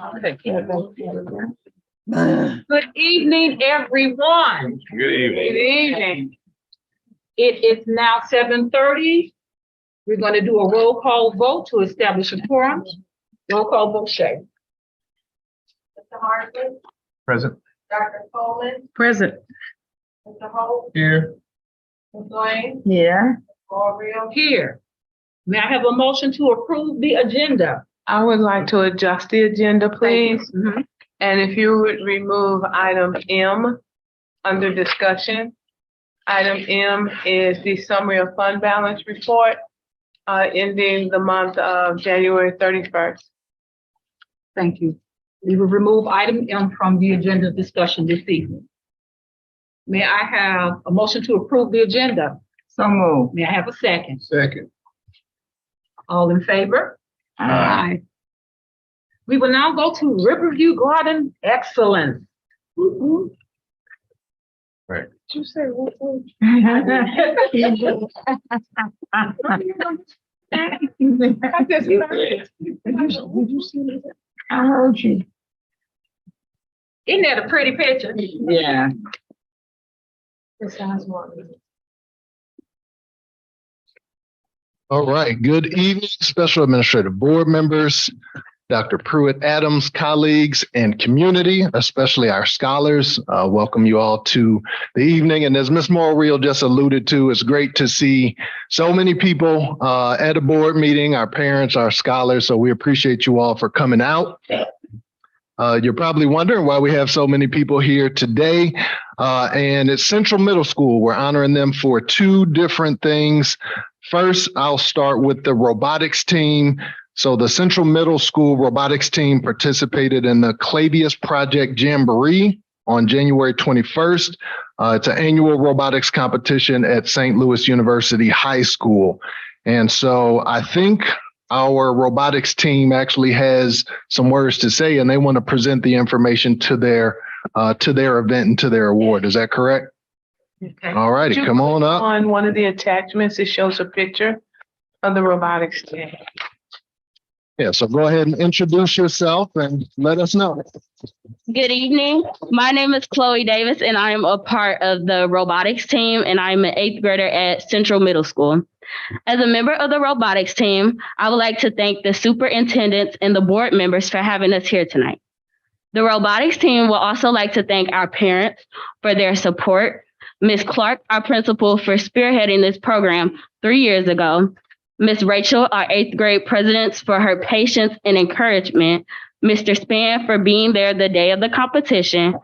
Okay. Good evening, everyone. Good evening. Good evening. It is now 7:30. We're going to do a roll call vote to establish a quorum. Roll call vote, Shay. Mr. Hartley, Present. Dr. Coleman, Present. Mr. Holt, Here. Ms. Lane, Here. Gloria, Here. May I have a motion to approve the agenda? I would like to adjust the agenda, please. Mhm. And if you would remove item M under discussion. Item M is the summary of fund balance report ending the month of January 31st. Thank you. We will remove item M from the agenda discussion this evening. May I have a motion to approve the agenda? So moved. May I have a second? Second. All in favor? Aye. We will now go to Riverview Garden Excellence. Right. Did you say what? I just heard. Did you see that? I heard you. Isn't that a pretty picture? Yeah. It sounds more. All right. Good evening, Special Administrative Board members, Dr. Pruitt Adams, colleagues, and community, especially our scholars. Welcome you all to the evening. And as Ms. Morreal just alluded to, it's great to see so many people at a board meeting, our parents, our scholars. So we appreciate you all for coming out. You're probably wondering why we have so many people here today. And it's Central Middle School. We're honoring them for two different things. First, I'll start with the robotics team. So the Central Middle School robotics team participated in the Clavius Project Jamboree on January 21st. It's an annual robotics competition at St. Louis University High School. And so I think our robotics team actually has some words to say, and they want to present the information to their event and to their award. Is that correct? Okay. All righty, Could you come on up. On one of the attachments, it shows a picture of the robotics team. Yeah, so go ahead and introduce yourself and let us know. Good evening. My name is Chloe Davis, and I am a part of the robotics team, and I'm an 8th grader at Central Middle School. As a member of the robotics team, I would like to thank the superintendents and the board members for having us here tonight. The robotics team will also like to thank our parents for their support, Ms. Clark, our principal, for spearheading this program 3 years ago, Ms. Rachel, our 8th grade president, for her patience and encouragement, Mr. Span for being there the day of the competition,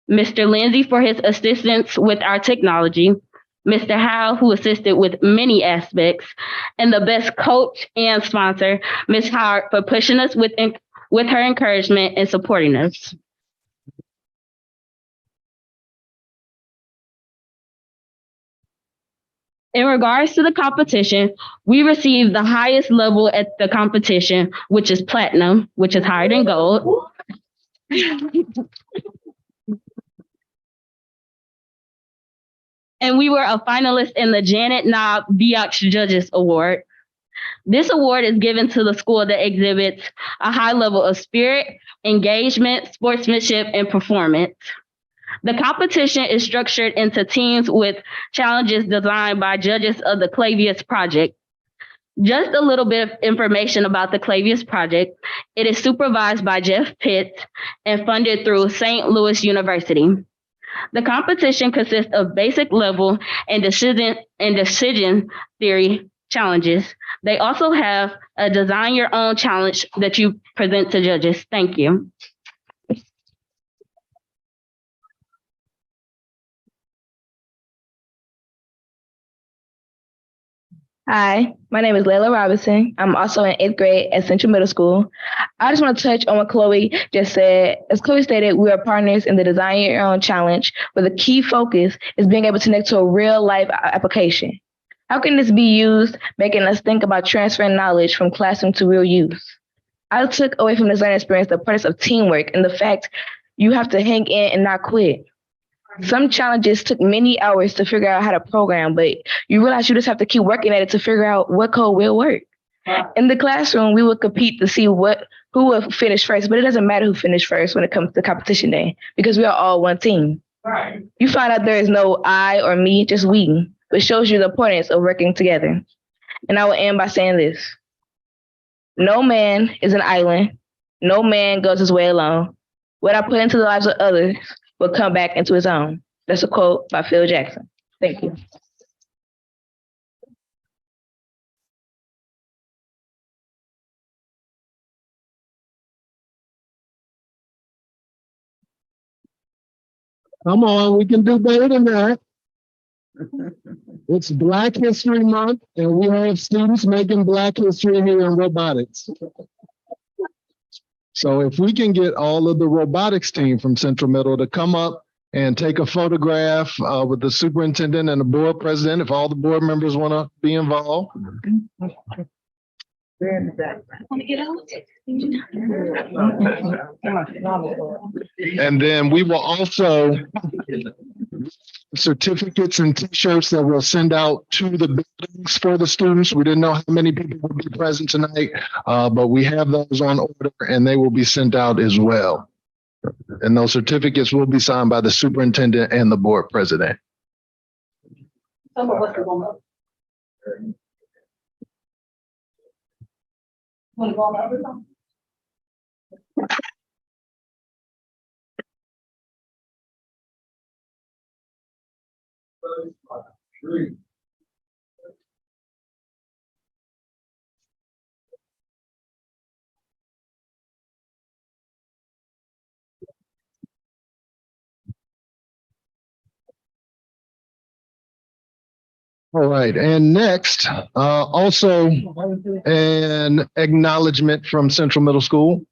Mr. Lindsay for his assistance with our technology, Mr. Howe, who assisted with many aspects, and the best coach and sponsor, Ms. Howard, for pushing us with her encouragement and supporting us. In regards to the competition, we received the highest level at the competition, which is platinum, which is higher than gold. And we were a finalist in the Janet Knob Biox Judges Award. This award is given to the school that exhibits a high level of spirit, engagement, sportsmanship, and performance. The competition is structured into teams with challenges designed by judges of the Clavius Project. Just a little bit of information about the Clavius Project. It is supervised by Jeff Pitts and funded through St. Louis University. The competition consists of basic level and decision theory challenges. They also have a design your own challenge that you present to judges. Thank you. Hi, my name is Layla Robinson. I'm also in 8th grade at Central Middle School. I just want to touch on what Chloe just said. As Chloe stated, we are partners in the Design Your Own Challenge, where the key focus is being able to connect to a real life application. How can this be used, making us think about transferring knowledge from classroom to real use? I took away from the design experience the importance of teamwork and the fact you have to hang in and not quit. Some challenges took many hours to figure out how to program, but you realize you just have to keep working at it to figure out what code will work. In the classroom, we would compete to see who would finish first, but it doesn't matter who finished first when it comes to competition day because we are all one team. Right. You find out there is no I or me, just we, which shows you the importance of working together. And I will end by saying this. No man is an island. No man goes his way alone. What I put into the lives of others will come back into his own. That's a quote by Phil Jackson. Thank you. Come on, we can do better than that. It's Black History Month, and we have students making Black history here in robotics. So if we can get all of the robotics team from Central Middle to come up and take a photograph with the superintendent and the board president, if all the board members want to be involved. And then we will also certificates and t-shirts that we'll send out to the buildings for the students. We didn't know how many people would be present tonight, but we have those on order and they will be sent out as well. And those certificates will be signed by the superintendent and the board president. Some of us are going to. Want to go on the other side? All right, and next, also an acknowledgement from Central Middle School.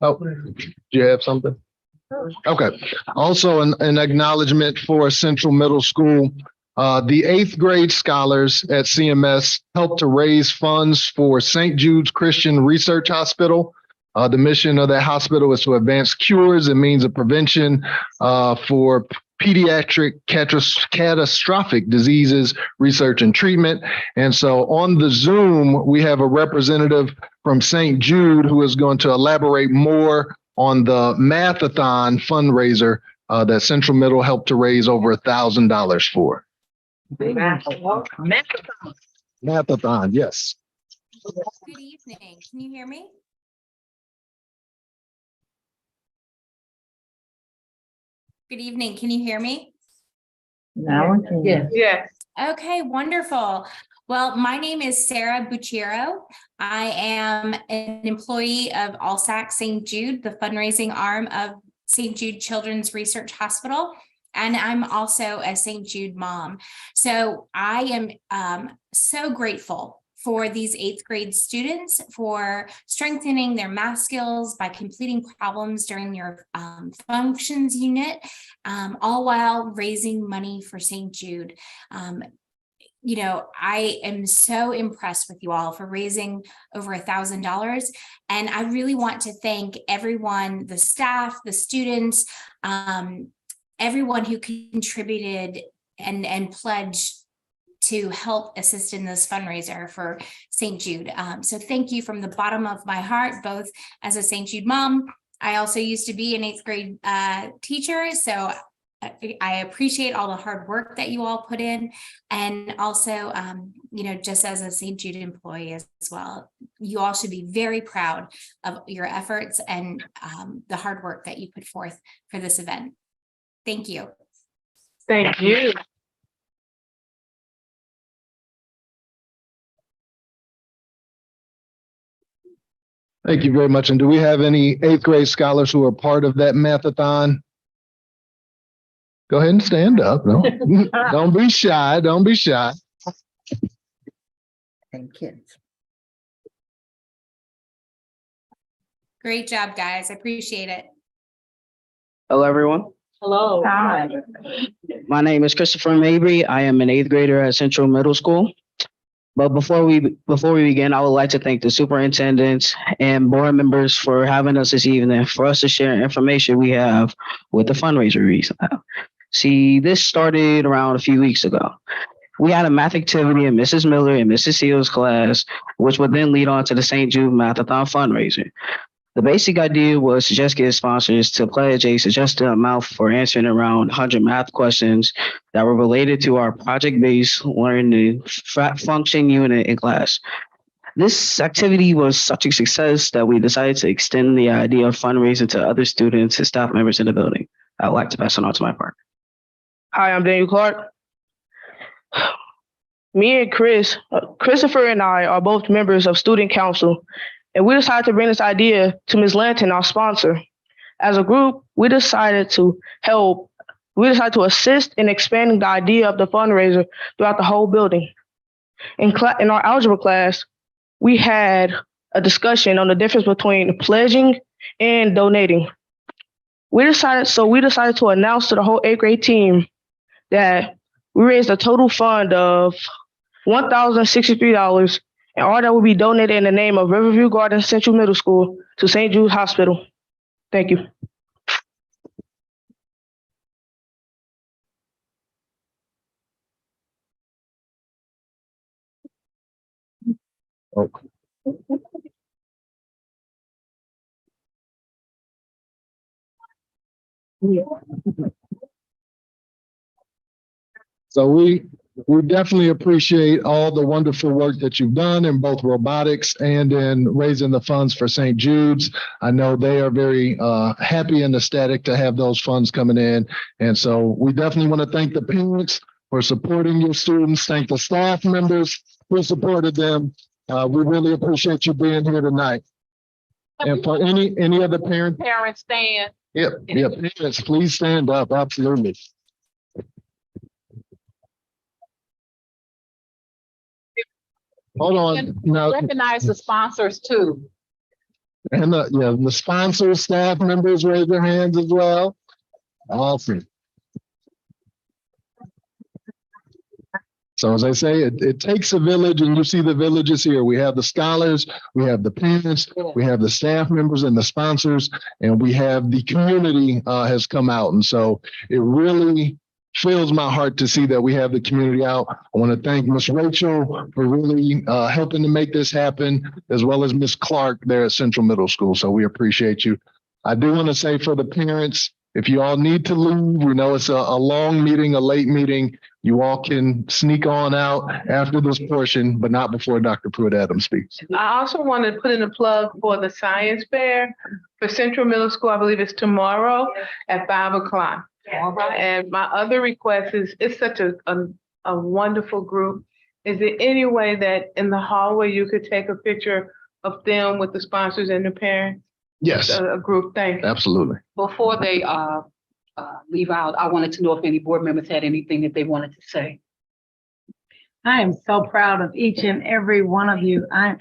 Oh, do you have something? Okay, also an acknowledgement for Central Middle School. The 8th grade scholars at CMS helped to raise funds for St. Jude's Christian Research Hospital. The mission of that hospital is to advance cures and means of prevention for pediatric catastrophic diseases, research and treatment. And so on the Zoom, we have a representative from St. Jude who is going to elaborate more on the Mathathon fundraiser that Central Middle helped to raise over $1,000 for. Mathathon, yes. Good evening. Can you hear me? Good evening. Can you hear me? Now, yes. Yes. Okay, wonderful. Well, my name is Sarah Bucciero. I am an employee of Allsac St. Jude, the fundraising arm of St. Jude Children's Research Hospital. And I'm also a St. Jude mom. So I am so grateful for these 8th grade students for strengthening their math skills by completing problems during your functions unit, all while raising money for St. Jude. You know, I am so impressed with you all for raising over $1,000. And I really want to thank everyone, the staff, the students, everyone who contributed and pledged to help assist in this fundraiser for St. Jude. So thank you from the bottom of my heart, both as a St. Jude mom. I also used to be an 8th grade teacher, so I appreciate all the hard work that you all put in. And also, you know, just as a St. Jude employee as well, you all should be very proud of your efforts and the hard work that you put forth for this event. Thank you. Thank you. Thank you very much. And do we have any 8th grade scholars who are part of that Mathathon? Go ahead and stand up. No, don't be shy. Don't be shy. And kids. Great job, guys. I appreciate it. Hello, everyone. Hello. Hi. My name is Christopher Mabry. I am an 8th grader at Central Middle School. But before we begin, I would like to thank the superintendents and board members for having us this evening for us to share information we have with the fundraiser reason. See, this started around a few weeks ago. We had a math activity in Mrs. Miller and Mrs. Seal's class, which would then lead on to the St. Jude Math-a-thon fundraiser. The basic idea was to just get sponsors to pledge a suggested amount for answering around 100 math questions that were related to our project-based learning function unit in class. This activity was such a success that we decided to extend the idea of fundraising to other students and staff members in the building. I would like to pass it on to my partner. Hi, I'm Daniel Clark. Me and Christopher and I are both members of student council, and we decided to bring this idea to Ms. Lanton, our sponsor. As a group, we decided to assist in expanding the idea of the fundraiser throughout the whole building. In our algebra class, we had a discussion on the difference between pledging and donating. We decided to announce to the whole 8th grade team that we raised a total fund of $1,063, and all that will be donated in the name of Riverview Gardens Central Middle School to St. Jude Hospital. Thank you. Okay. So we definitely appreciate all the wonderful work that you've done in both robotics and in raising the funds for St. Jude's. I know they are very happy and ecstatic to have those funds coming in. And so we definitely want to thank the parents for supporting your students. Thank the staff members who supported them. We really appreciate you being here tonight. And for any other parents. Parents stand. Yep, parents, please stand up, absolutely. Hold on, now, Recognize the sponsors too. and the sponsors, staff members, raise their hands as well. Awesome. So as I say, it takes a village, and you see the villages here. We have the scholars, we have the parents, we have the staff members and the sponsors, and we have the community has come out. And so it really fills my heart to see that we have the community out. I want to thank Ms. Rachel for really helping to make this happen, as well as Ms. Clark there at Central Middle School. So we appreciate you. I do want to say for the parents, if you all need to leave, we know it's a long meeting, a late meeting. You all can sneak on out after this portion, but not before Dr. Pruitt-Adams speaks. I also want to put in a plug for the science fair for Central Middle School. I believe it's tomorrow at 5 o'clock. And my other request is, it's such a wonderful group. Is there any way that in the hallway you could take a picture of them with the sponsors and the parents? Yes, A group, thank you. absolutely. Before they leave out, I wanted to know if any board members had anything that they wanted to say. I am so proud of each and every one of you. And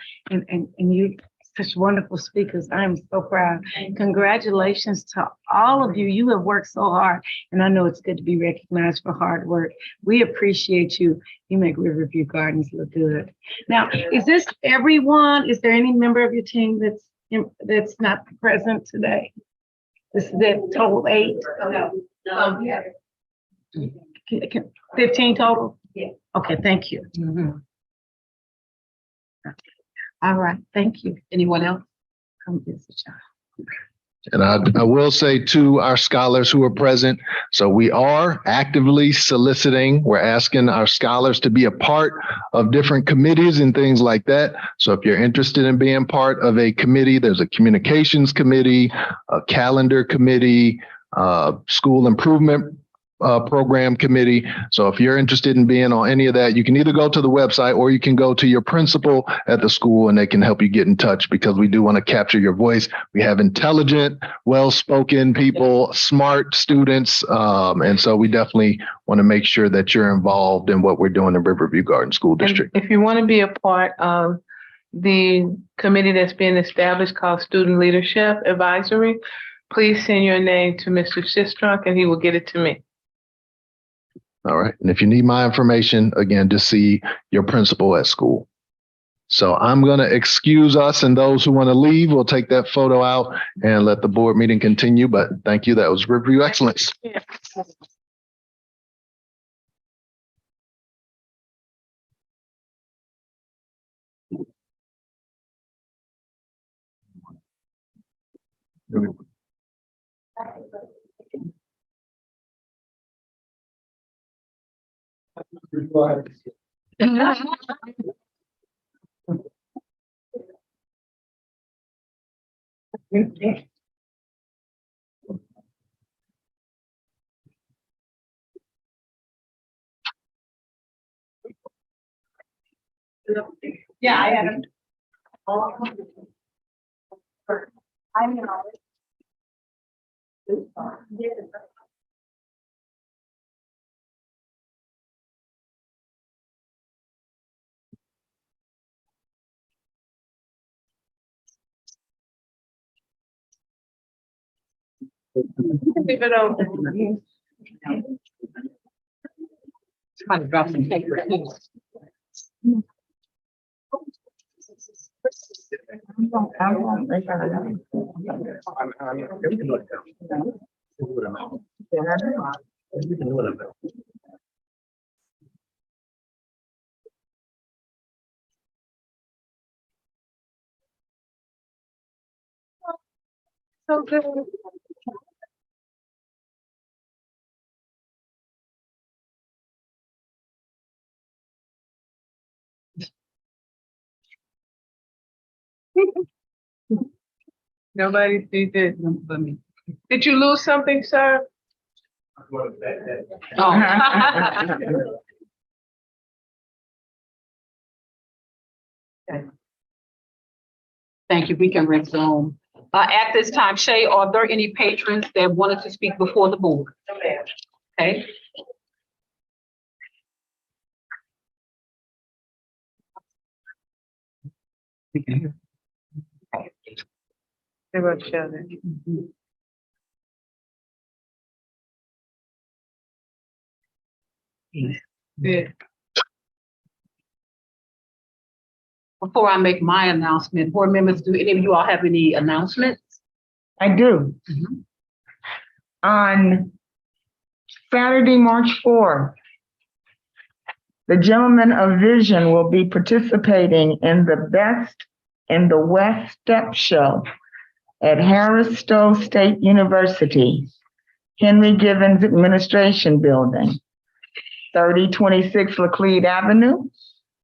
you such wonderful speakers. I am so proud. Congratulations to all of you. You have worked so hard, and I know it's good to be recognized for hard work. We appreciate you. You make Riverview Gardens look good. Now, is this everyone? Is there any member of your team that's not present today? This is the total 8? No. 15 total? Yeah. Okay, thank you. All right, thank you. Anyone else? Come visit y'all. And I will say to our scholars who are present, so we are actively soliciting, we're asking our scholars to be a part of different committees and things like that. So if you're interested in being part of a committee, there's a communications committee, a calendar committee, school improvement program committee. So if you're interested in being on any of that, you can either go to the website or you can go to your principal at the school and they can help you get in touch, because we do want to capture your voice. We have intelligent, well-spoken people, smart students. And so we definitely want to make sure that you're involved in what we're doing in Riverview Garden School District. And if you want to be a part of the committee that's being established called Student Leadership Advisory, please send your name to Mr. Sistrunk and he will get it to me. All right. And if you need my information, again, just see your principal at school. So I'm going to excuse us, and those who want to leave, we'll take that photo out and let the board meeting continue. But thank you. That was Riverview Excellence. Yeah, I had. Leave it open. Somebody drop some paper. Please. So good. Nobody sees it but me. Did you lose something, sir? Oh. Thank you. We can resume. At this time, Shay, are there any patrons that wanted to speak before the board? Okay. They were shouting. Yeah. Before I make my announcement, board members, do any of you all have any announcements? I do. Mhm. On Saturday, March 4th, the Gentlemen of Vision will be participating in the Best in the West Step Show at Harris Stowe State University, Henry Givens Administration Building, 3026 Laclede Avenue.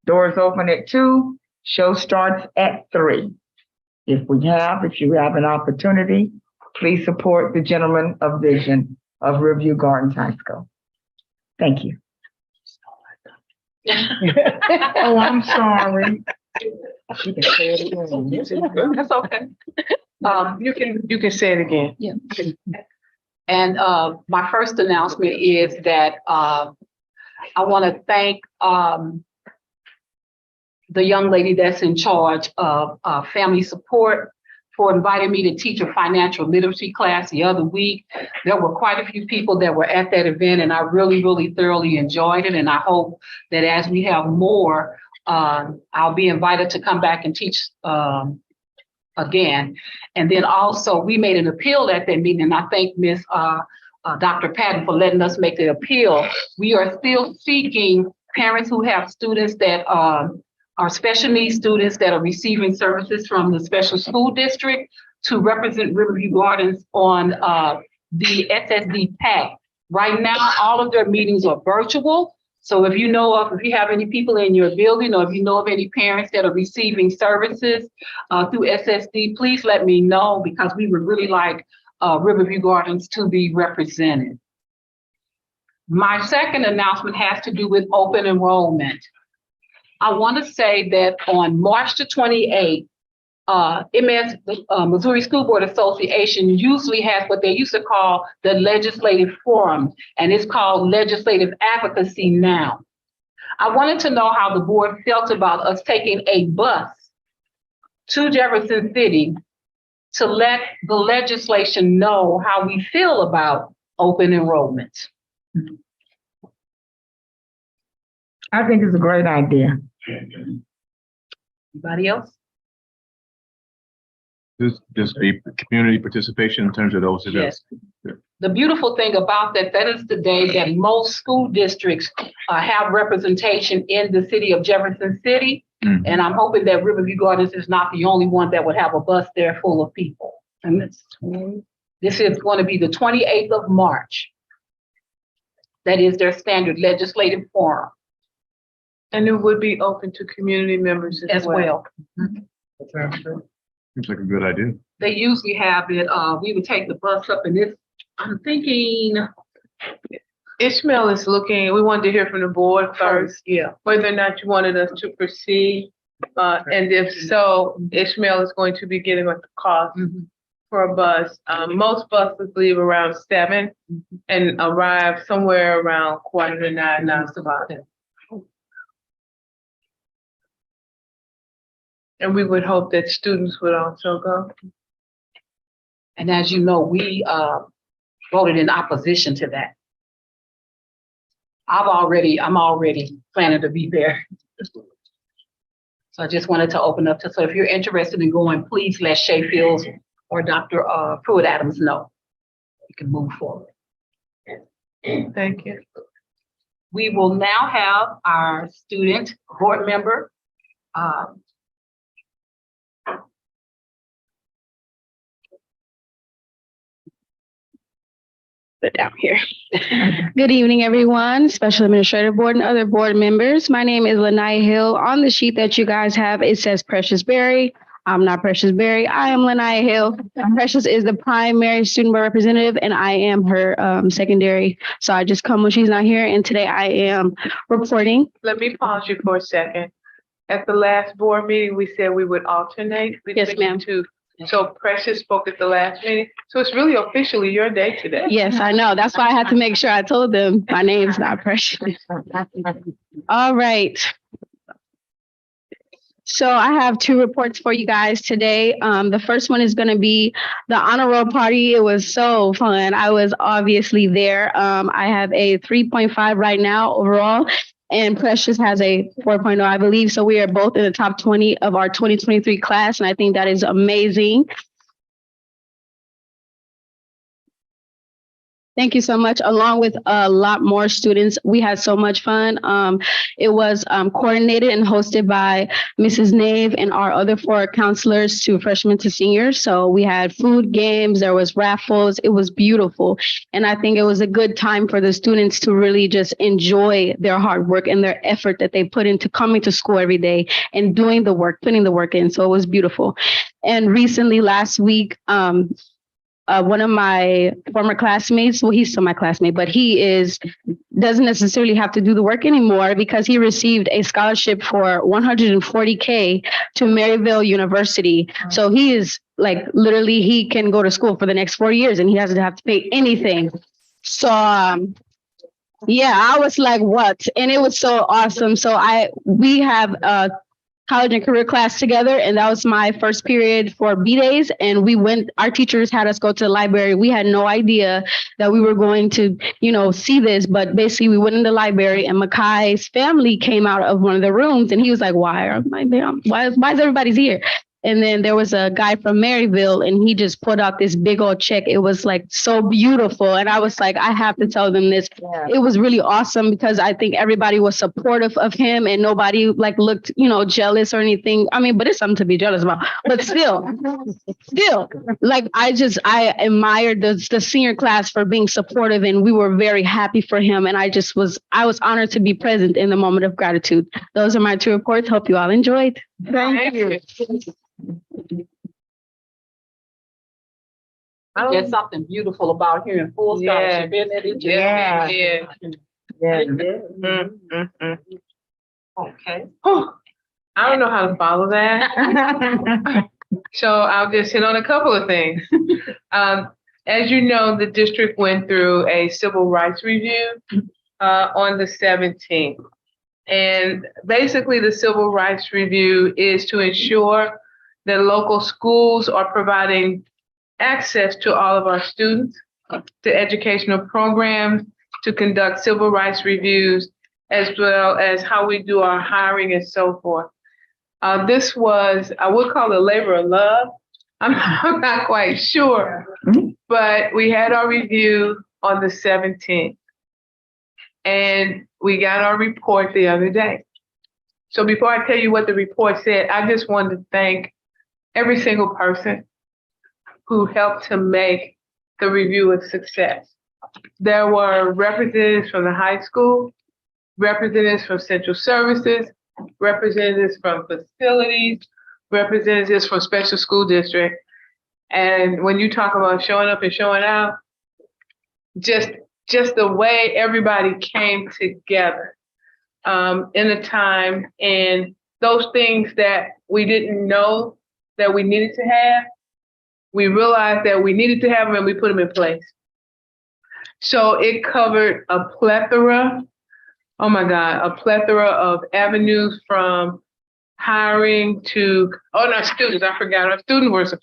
Doors open at 2, show starts at 3. If you have an opportunity, please support the Gentlemen of Vision of Riverview Gardens High School. Thank you. Oh, I'm sorry. She can say it again. That's okay. You can say it again. Yeah. And my first announcement is that I want to thank the young lady that's in charge of family support for inviting me to teach a financial literacy class the other week. There were quite a few people that were at that event, and I really, really thoroughly enjoyed it. And I hope that as we have more, I'll be invited to come back and teach again. And then also, we made an appeal at that meeting, and I thank Ms. Dr. Patton for letting us make the appeal. We are still seeking parents who have students that are special needs students that are receiving services from the special school district to represent Riverview Gardens on the SSD PAC. Right now, all of their meetings are virtual. So if you have any people in your building, or if you know of any parents that are receiving services through SSD, please let me know, because we would really like Riverview Gardens to be represented. My second announcement has to do with open enrollment. I want to say that on March the 28th, Missouri School Board Association usually has what they used to call the Legislative Forum, and it's called Legislative Advocacy now. I wanted to know how the board felt about us taking a bus to Jefferson City to let the legislation know how we feel about open enrollment. I think it's a great idea. Anybody else? Just the community participation in terms of those events. Yes. The beautiful thing about that is the day that most school districts have representation in the city of Jefferson City. Mm-hmm. And I'm hoping that Riverview Gardens is not the only one that would have a bus there full of people. And this is going to be the 28th of March. That is their standard legislative forum And it would be open to community members as well. Seems like a good idea. They usually have it, we would take the bus up and this, I'm thinking. Ishmael is looking, we wanted to hear from the board first, Yeah. whether or not you wanted us to proceed. And if so, Ishmael is going to be getting like the cost for a bus. Most buses leave around 7 and arrive somewhere around 8:45. That's about it. And we would hope that students would also go. And as you know, we voted in opposition to that. I'm already planning to be there. So I just wanted to open up so if you're interested in going, please let Shay Fields or Dr. Pruitt Adams know. You can move forward. Thank you. We will now have our student board member, Sit down here. Good evening, everyone, Special Administrative Board and other board members. My name is Lanai Hill. On the sheet that you guys have, it says Precious Berry. I'm not Precious Berry. I am Lanai Hill. Precious is the primary student board representative, and I am her secondary. So I just come when she's not here, and today I am reporting. Let me pause you for a second. At the last board meeting, we said we would alternate. Yes, ma'am. So Precious spoke at the last meeting. So it's really officially your day today. Yes, I know. That's why I had to make sure I told them my name's not Precious. All right. So I have 2 reports for you guys today. The first one is going to be the honor roll party. It was so fun. I was obviously there. I have a 3.5 right now overall, and Precious has a 4.0, I believe. So we are both in the top 20 of our 2023 class, and I think that is amazing. Thank you so much. Along with a lot more students, we had so much fun. It was coordinated and hosted by Mrs. Nave and our other 4 counselors to freshmen to seniors. So we had food, games, there was raffles. It was beautiful. And I think it was a good time for the students to really just enjoy their hard work and their effort that they put into coming to school every day and doing the work, putting the work in. So it was beautiful. And recently, last week, one of my former classmates, well, he's still my classmate, but he doesn't necessarily have to do the work anymore because he received a scholarship for $140K to Maryville University. So he is like, literally, he can go to school for the next 4 years and he doesn't have to pay anything. So, yeah, I was like, what? And it was so awesome. So we have college and career class together, and that was my first period for B days. And our teachers had us go to the library. We had no idea that we were going to, see this, but basically we went in the library and Makai's family came out of one of the rooms and he was like, why is everybody's here? And then there was a guy from Maryville and he just put out this big old check. It was like so beautiful. And I was like, I have to tell them this. Yeah. It was really awesome because I think everybody was supportive of him and nobody like looked, jealous or anything. I mean, but it's something to be jealous about. But still, like I admired the senior class for being supportive and we were very happy for him. And I was honored to be present in the moment of gratitude. Those are my 2 reports. Hope you all enjoyed. Thank you. There's something beautiful about hearing full scholarship, isn't it? Yeah. Okay. I don't know how to follow that. So I'll just hit on a couple of things. As you know, the district went through a civil rights review on the 17th. And basically the civil rights review is to ensure that local schools are providing access to all of our students, to educational programs, to conduct civil rights reviews, as well as how we do our hiring and so forth. This was, I would call it a labor of love. I'm not quite sure, but we had our review on the 17th and we got our report the other day. So before I tell you what the report said, I just wanted to thank every single person who helped to make the review a success. There were representatives from the high school, representatives from central services, representatives from facilities, representatives from special school district. And when you talk about showing up and showing out, just the way everybody came together in a time, and those things that we didn't know that we needed to have, we realized that we needed to have them and we put them in place. So it covered a plethora, oh my God, a plethora of avenues from hiring to, oh, no, students, I forgot, our students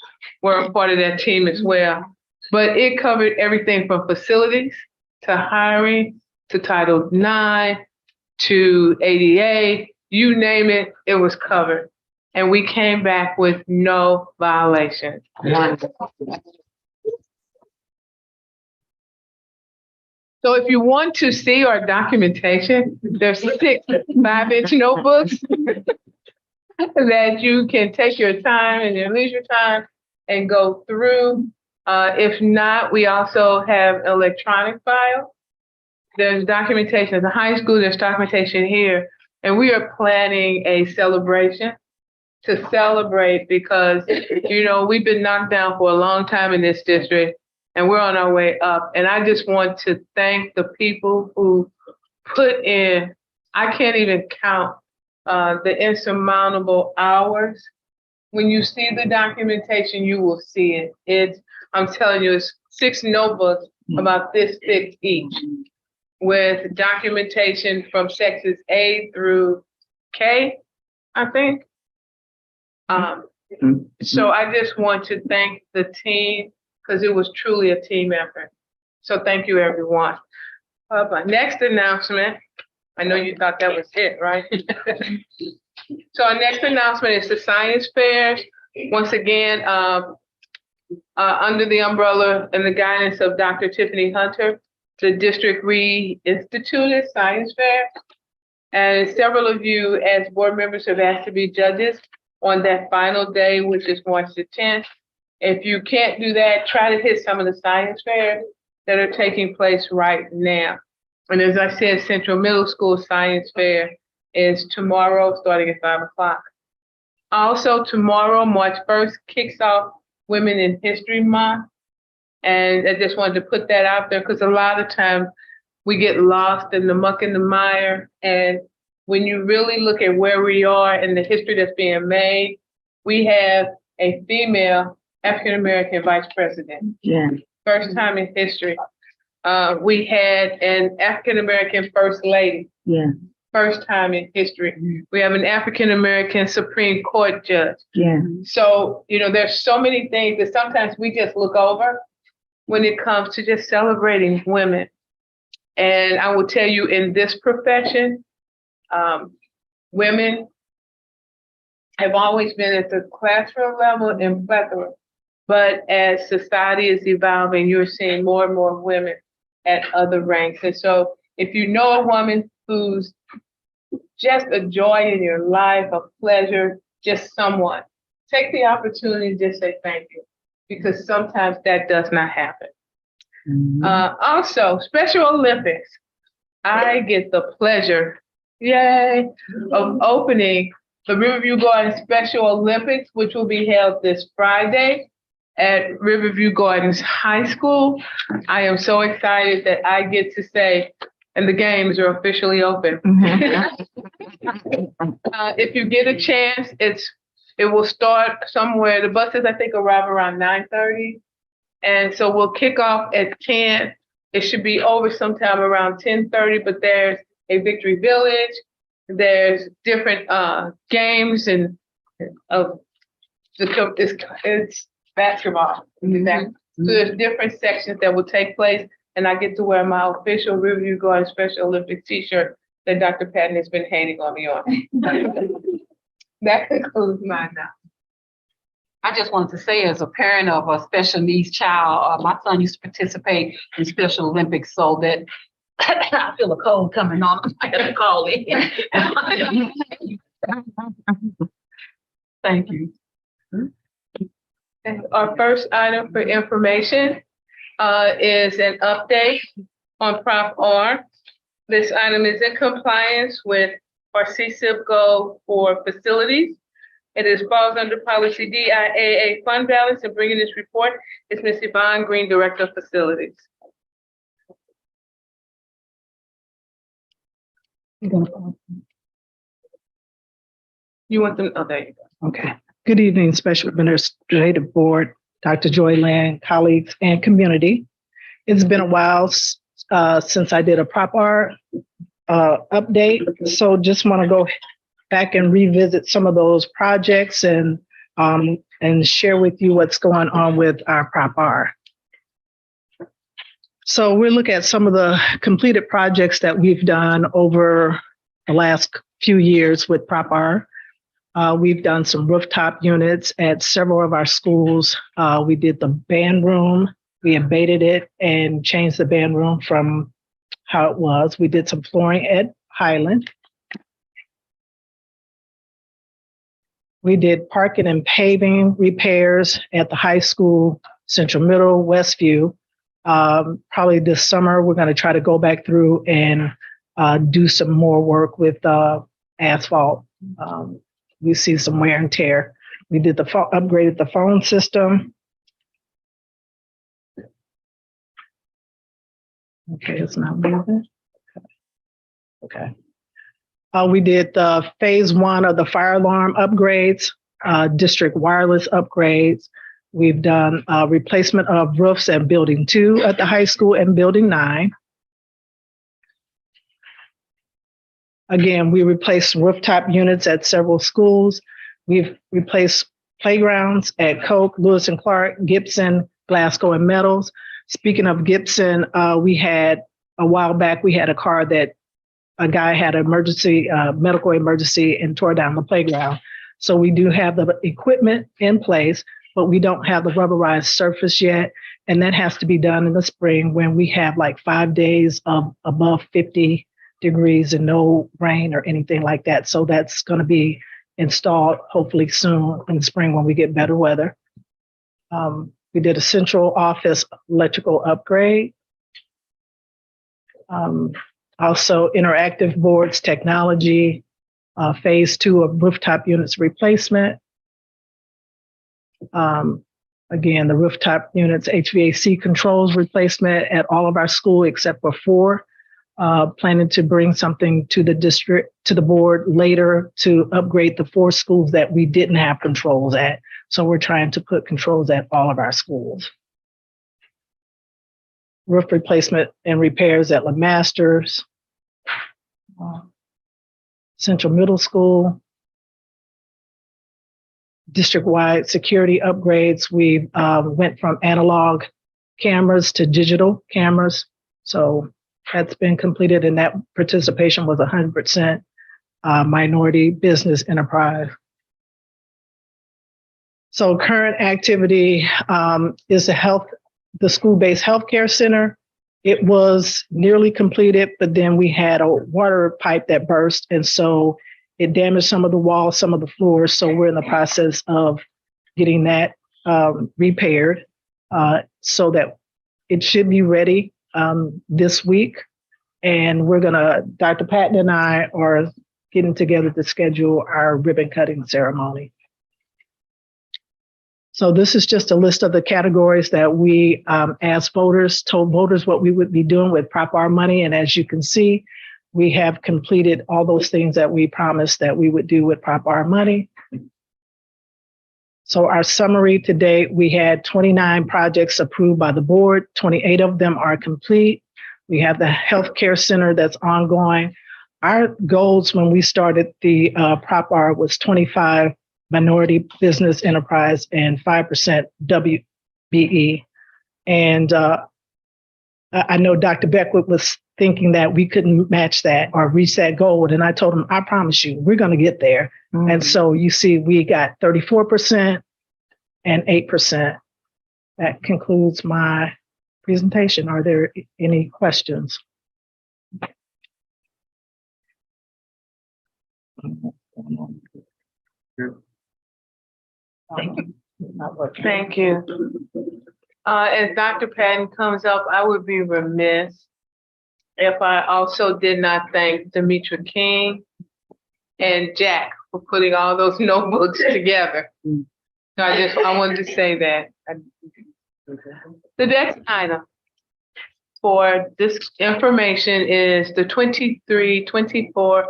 were a part of that team as well. But it covered everything from facilities to hiring to Title IX to ADA, you name it, it was covered. And we came back with no violations. So if you want to see our documentation, there's 6 5-inch notebooks that you can take your time and your leisure time and go through. If not, we also have an electronic file. There's documentation at the high school, there's documentation here, and we are planning a celebration to celebrate because, you know, we've been knocked down for a long time in this district and we're on our way up. And I just want to thank the people who put in, I can't even count the insurmountable hours. When you see the documentation, you will see it. I'm telling you, it's 6 notebooks about this thick each, with documentation from sections A through K, I think. So I just want to thank the team because it was truly a team effort. So thank you, everyone. My next announcement, I know you thought that was it, right? So our next announcement is the science fairs. Once again, under the umbrella and the guidance of Dr. Tiffany Hunter, the district reinstituted science fair. And several of you as board members have asked to be judges on that final day, which is March the 10th. If you can't do that, try to hit some of the science fairs that are taking place right now. And as I said, Central Middle School Science Fair is tomorrow starting at 5 o'clock. Also tomorrow, March 1st, kicks off Women in History Month. And I just wanted to put that out there because a lot of times we get lost in the muck and the mire. And when you really look at where we are and the history that's being made, we have a female African-American vice president. Yeah. First time in history. We had an African-American first lady. Yeah. First time in history. We have an African-American Supreme Court judge. Yeah. So, you know, there's so many things that sometimes we just look over when it comes to just celebrating women. And I will tell you, in this profession, women have always been at the classroom level in plethora. But as society is evolving, you're seeing more and more women at other ranks. And so if you know a woman who's just a joy in your life, a pleasure, just someone, take the opportunity to just say thank you, because sometimes that does not happen. Also, Special Olympics. I get the pleasure, yay, of opening the Riverview Gardens Special Olympics, which will be held this Friday at Riverview Gardens High School. I am so excited that I get to say, and the games are officially open. If you get a chance, it will start somewhere. The buses, I think, arrive around 9:30. And so we'll kick off at 10. It should be over sometime around 10:30, but there's a Victory Village. There's different games and it's basketball. So there's different sections that will take place, and I get to wear my official Riverview Garden Special Olympics t-shirt that Dr. Patton has been hating on me on. That concludes mine now. I just wanted to say, as a parent of a special needs child, my son used to participate in Special Olympics, so that I feel a cold coming on. I have to call in. Thank you. Okay, our first item for information is an update on Prop R. This item is in compliance with our CSIP goal for facilities. It falls under policy DIAA fund balance, and bringing this report is Ms. Yvonne Green, Director of Facilities. You want them, oh, there you go. Okay. Good evening, Special Administrative Board, Dr. Joy Land, colleagues, and community. It's been a while since I did a Prop R update, so just want to go back and revisit some of those projects and share with you what's going on with our Prop R. So we're looking at some of the completed projects that we've done over the last few years with Prop R. We've done some rooftop units at several of our schools. We did the band room. We abated it and changed the band room from how it was. We did some flooring at Highland. We did parking and paving repairs at the high school, Central Middle, Westview. Probably this summer, we're going to try to go back through and do some more work with asphalt. We see some wear and tear. We did upgraded the phone system. Okay, it's not moving. Okay. We did phase 1 of the fire alarm upgrades, district wireless upgrades. We've done replacement of roofs at Building 2 at the high school and Building 9. Again, we replaced rooftop units at several schools. We've replaced playgrounds at Koch, Lewis and Clark, Gibson, Glasgow, and Meadows. Speaking of Gibson, we had a while back, we had a car that a guy had an emergency, medical emergency, and tore down the playground. So we do have the equipment in place, but we don't have the rubberized surface yet. And that has to be done in the spring when we have like 5 days of above 50 degrees and no rain or anything like that. So that's going to be installed hopefully soon in the spring when we get better weather. We did a central office electrical upgrade. Also interactive boards technology, phase 2 of rooftop units replacement. Again, the rooftop units HVAC controls replacement at all of our school except for 4. Planning to bring something to the district, to the board later to upgrade the 4 schools that we didn't have controls at. So we're trying to put controls at all of our schools. Roof replacement and repairs at LeMasters, Central Middle School, district-wide security upgrades. We went from analog cameras to digital cameras. So that's been completed, and that participation was 100% minority business enterprise. So current activity is the school-based healthcare center. It was nearly completed, but then we had a water pipe that burst, and so it damaged some of the walls, some of the floors. So we're in the process of getting that repaired so that it should be ready this week. And Dr. Patton and I are getting together to schedule our ribbon cutting ceremony. So this is just a list of the categories that we asked voters, told voters what we would be doing with Prop R money. And as you can see, we have completed all those things that we promised that we would do with Prop R money. So our summary today, we had 29 projects approved by the board. 28 of them are complete. We have the healthcare center that's ongoing. Our goals when we started the Prop R was 25 minority business enterprise and 5% WBE. And I know Dr. Beckwith was thinking that we couldn't match that or reach that goal. And I told him, I promise you, we're going to get there. Mm-hmm. And so you see, we got 34% and 8%. That concludes my presentation. Are there any questions? Thank you. Thank you. As Dr. Patton comes up, I would be remiss if I also did not thank Demetra King and Jack for putting all those notebooks together. So I wanted to say that. The next item for this information is the 23-24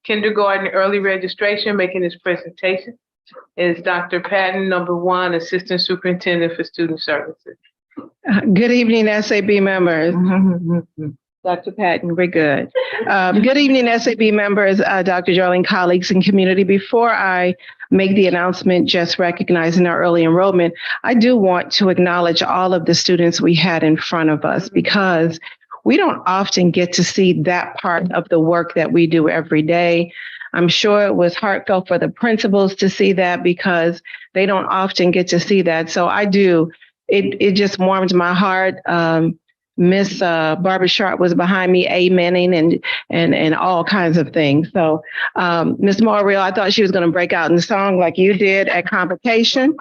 kindergarten early registration. Making this presentation is Dr. Patton, number 1, Assistant Superintendent for Student Services. Good evening, SAB members. Dr. Patton, we're good. Good evening, SAB members, Dr. Darling, colleagues, and community. Before I make the announcement just recognizing our early enrollment, I do want to acknowledge all of the students we had in front of us because we don't often get to see that part of the work that we do every day. I'm sure it was heartfelt for the principals to see that because they don't often get to see that. So I do. It just warmed my heart. Miss Barbara Sharp was behind me, amening and all kinds of things. So, Miss Mauriel, I thought she was going to break out in song like you did at Convocation,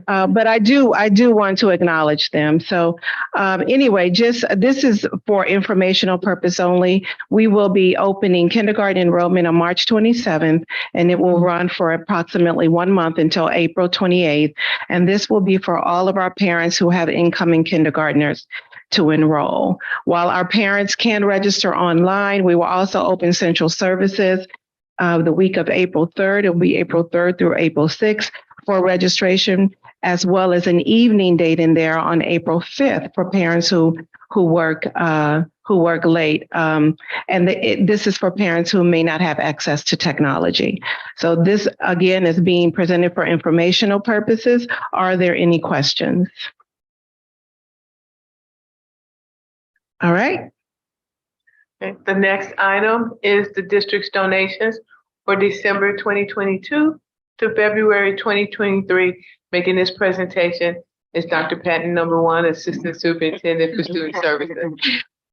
but I do want to acknowledge them. So, anyway, this is for informational purpose only. We will be opening kindergarten enrollment on March 27th, and it will run for approximately 1 month until April 28th. And this will be for all of our parents who have incoming kindergartners to enroll. While our parents can register online, we will also open central services the week of April 3rd. It will be April 3rd through April 6th for registration, as well as an evening date in there on April 5th for parents who work late. This is for parents who may not have access to technology. So this, again, is being presented for informational purposes. Are there any questions? All right. Okay. The next item is the district's donations for December 2022 to February 2023. Making this presentation is Dr. Patton, number 1, Assistant Superintendent for Student Services.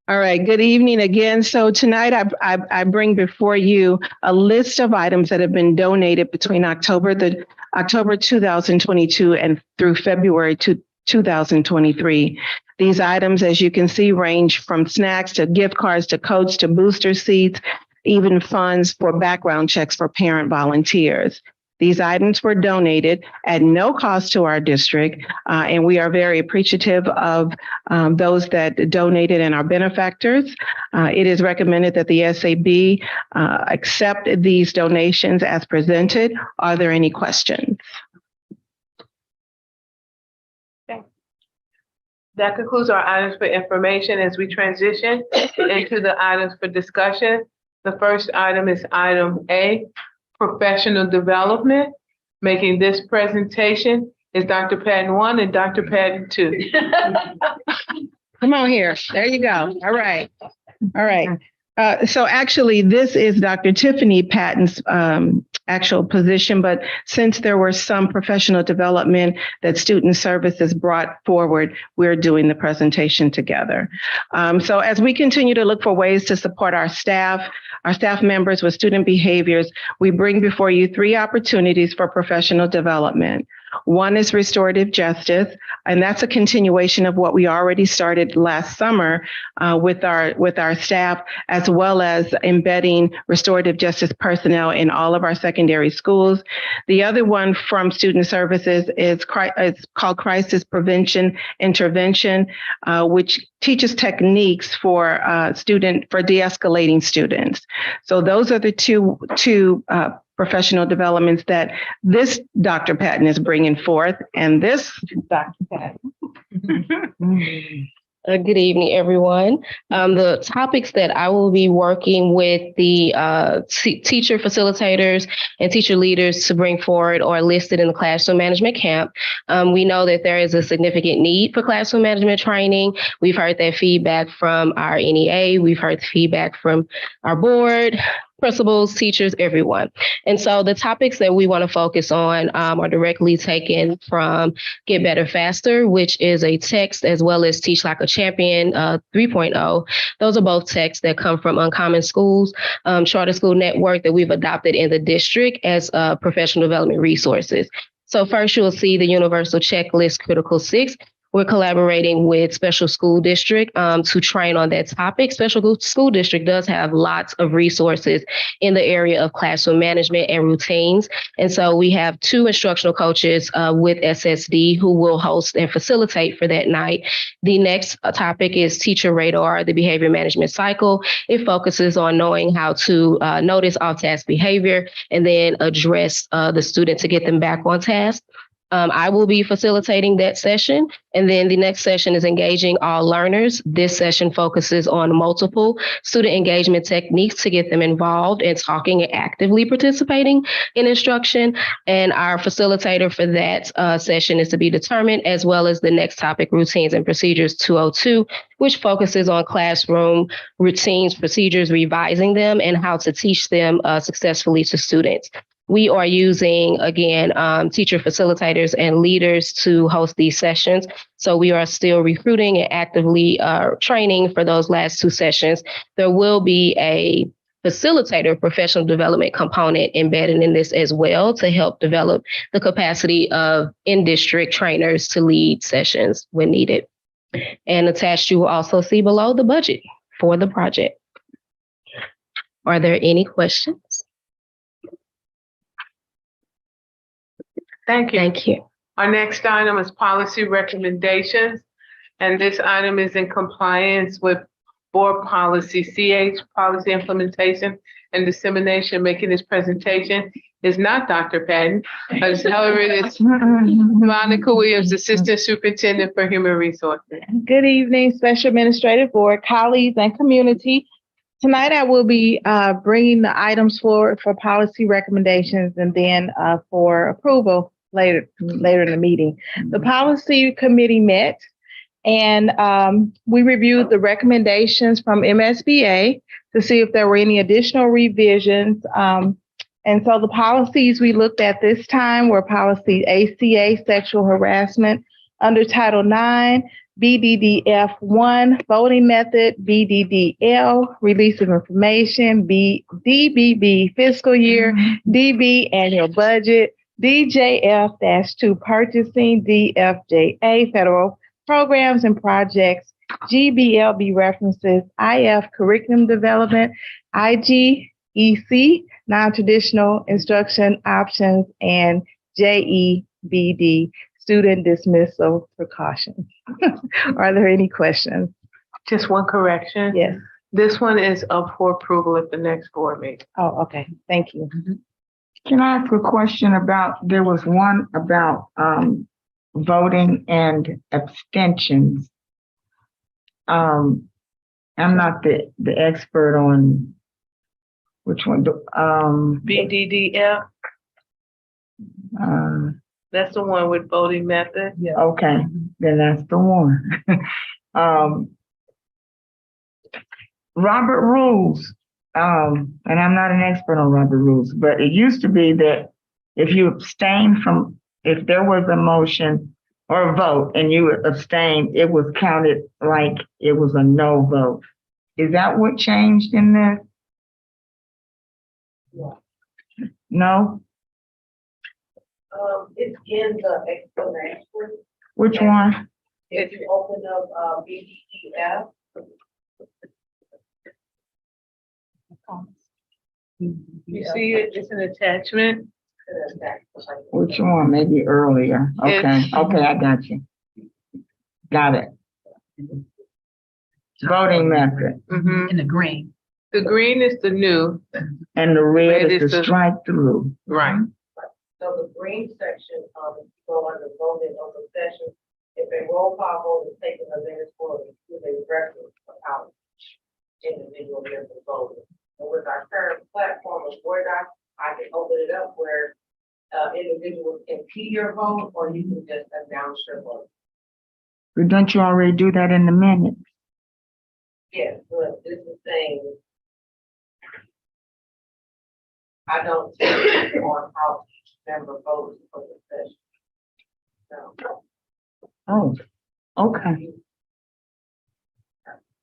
All right, good evening again. So tonight I bring before you a list of items that have been donated between October 2022 and through February 2023. These items, as you can see, range from snacks to gift cards to coats to booster seats, even funds for background checks for parent volunteers. These items were donated at no cost to our district, and we are very appreciative of those that donated and our benefactors. It is recommended that the SAB accept these donations as presented. Are there any questions? That concludes our items for information as we transition into the items for discussion. The first item is item A, professional development. Making this presentation is Dr. Patton 1 and Dr. Patton 2. Come on here. There you go. All right. So actually, this is Dr. Tiffany Patton's actual position, but since there were some professional development that Student Services brought forward, we're doing the presentation together. So as we continue to look for ways to support our staff members with student behaviors, we bring before you 3 opportunities for professional development. One is restorative justice, and that's a continuation of what we already started last summer with our staff, as well as embedding restorative justice personnel in all of our secondary schools. The other one from Student Services is called Crisis Prevention Intervention, which teaches techniques for de-escalating students. So those are the two professional developments that this Dr. Patton is bringing forth, and this Dr. Patton. Good evening, everyone. The topics that I will be working with the teacher facilitators and teacher leaders to bring forward are listed in the classroom management camp. We know that there is a significant need for classroom management training. We've heard that feedback from our NEA. We've heard feedback from our board, principals, teachers, everyone. And so the topics that we want to focus on are directly taken from Get Better Faster, which is a text, as well as Teach Like a Champion 3.0. Those are both texts that come from Uncommon Schools, charter school network that we've adopted in the district as professional development resources. So first, you'll see the Universal Checklist Critical 6. We're collaborating with Special School District to train on that topic. Special School District does have lots of resources in the area of classroom management and routines. And so we have 2 instructional coaches with SSD who will host and facilitate for that night. The next topic is Teacher Radar, the behavior management cycle. It focuses on knowing how to notice off-task behavior and then address the student to get them back on task. I will be facilitating that session. And then the next session is engaging all learners. This session focuses on multiple student engagement techniques to get them involved and talking and actively participating in instruction. And our facilitator for that session is to be determined, as well as the next topic, Routines and Procedures 202, which focuses on classroom routines, procedures, revising them, and how to teach them successfully to students. We are using, again, teacher facilitators and leaders to host these sessions. So we are still recruiting and actively training for those last 2 sessions. There will be a facilitator professional development component embedded in this as well to help develop the capacity of in-district trainers to lead sessions when needed. And attached, you will also see below the budget for the project. Are there any questions? Thank you. Thank you. Our next item is policy recommendations, and this item is in compliance with board policy CH, policy implementation and dissemination. Making this presentation is not Dr. Patton, however, it is Monica Williams, Assistant Superintendent for Human Resources. Good evening, Special Administrative Board, colleagues, and community. Tonight, I will be bringing the items forward for policy recommendations and then for approval later in the meeting. The policy committee met and we reviewed the recommendations from MSBA to see if there were any additional revisions. And so the policies we looked at this time were policy ACA, sexual harassment, under Title IX, BDDF1, voting method, BDDL, release of information, DBB, fiscal year, DB, annual budget, DJF-2, purchasing, DFJA, federal programs and projects, GBLB references, IF, curriculum development, IGEC, non-traditional instruction options, and JEBD, student dismissal precautions. Are there any questions? Just one correction. Yes. This one is up for approval at the next board meeting. Oh, okay. Thank you. Can I ask a question about, there was one about voting and abstentions. I'm not the expert on which one. BDDF, that's the one with voting method. Okay, then that's the one. Robert rules, and I'm not an expert on Robert rules, but it used to be that if you abstain from, if there was a motion or a vote and you abstained, it was counted like it was a no vote. Is that what changed in this? No? It's in the explanation. Which one? If you open up BDDF. You see it, it's an attachment. Which one? Maybe earlier. Okay, It's- okay, I got you. Got it. Voting method. Mhm. In the green. The green is the new, And the red Red is is the the- strike through. right? So the green section, go under voting on the session. If a roll call vote is taken, the minutes will include a record of how each individual member voted. And with our current platform of Word Doc, I can open it up where individuals can key your vote, or you can just announce your vote. But don't you already do that in the minutes? Yes, but this is saying I don't see on how each member votes for the session. So. Oh, okay.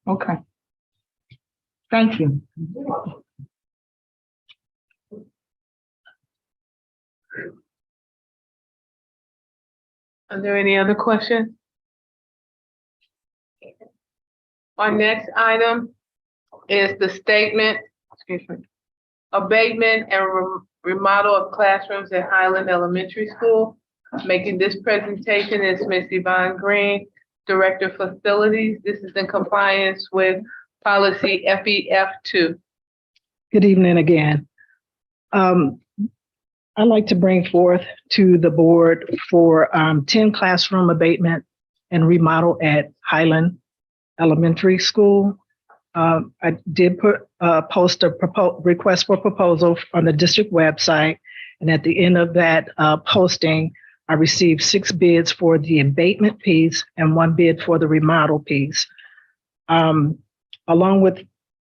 Okay. Thank you. You're welcome. Are there any other questions? Our next item is the statement, abatement and remodel of classrooms at Highland Elementary School. Making this presentation is Ms. Yvonne Green, Director of Facilities. This is in compliance with policy FEF2. Good evening again. I'd like to bring forth to the board for 10 classroom abatement and remodel at Highland Elementary School. I did post a request for proposal on the district website. And at the end of that posting, I received 6 bids for the abatement piece and 1 bid for the remodel piece. Along with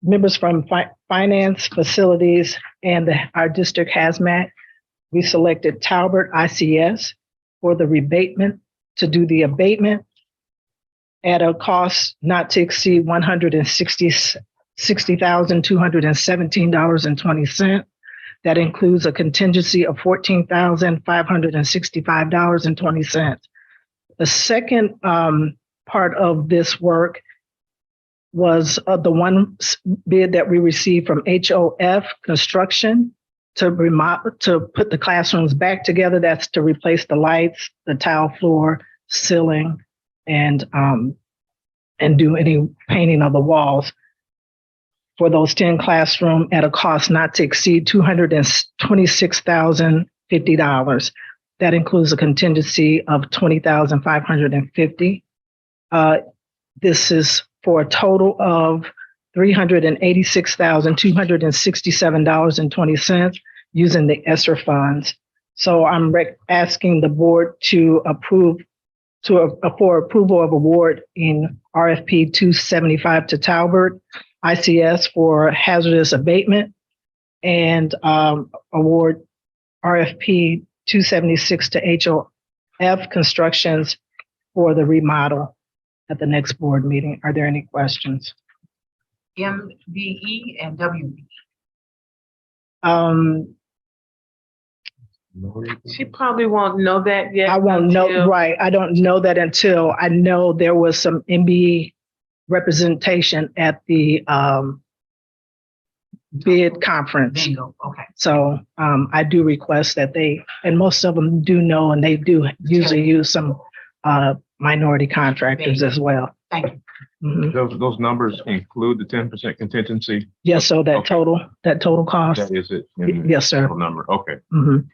members from finance, facilities, and our district hazmat, we selected Talbot ICS for the rebatement to do the abatement at a cost not to exceed $60,217.20. That includes a contingency of $14,565.20. The second part of this work was the one bid that we received from HOF Construction to put the classrooms back together. That's to replace the lights, the tile floor, ceiling, and do any painting of the walls for those 10 classrooms at a cost not to exceed $226,050. That includes a contingency of $20,550. This is for a total of $386,267.20 using the ESSER funds. So I'm asking the board to approve for approval of award in RFP 275 to Talbot ICS for hazardous abatement and award RFP 276 to HOF Constructions for the remodel at the next board meeting. Are there any questions? MBE and WB. She probably won't know that yet. I won't know, right. I don't know that until I know there was some MBE representation at the bid conference. Bingo, okay. So I do request that and most of them do know, and they do usually use some minority contractors as well. Thank you. Mhm. Those numbers include the 10% contingency? Yes, so that total cost. That is it? Yes, sir. Total number, okay, Mhm.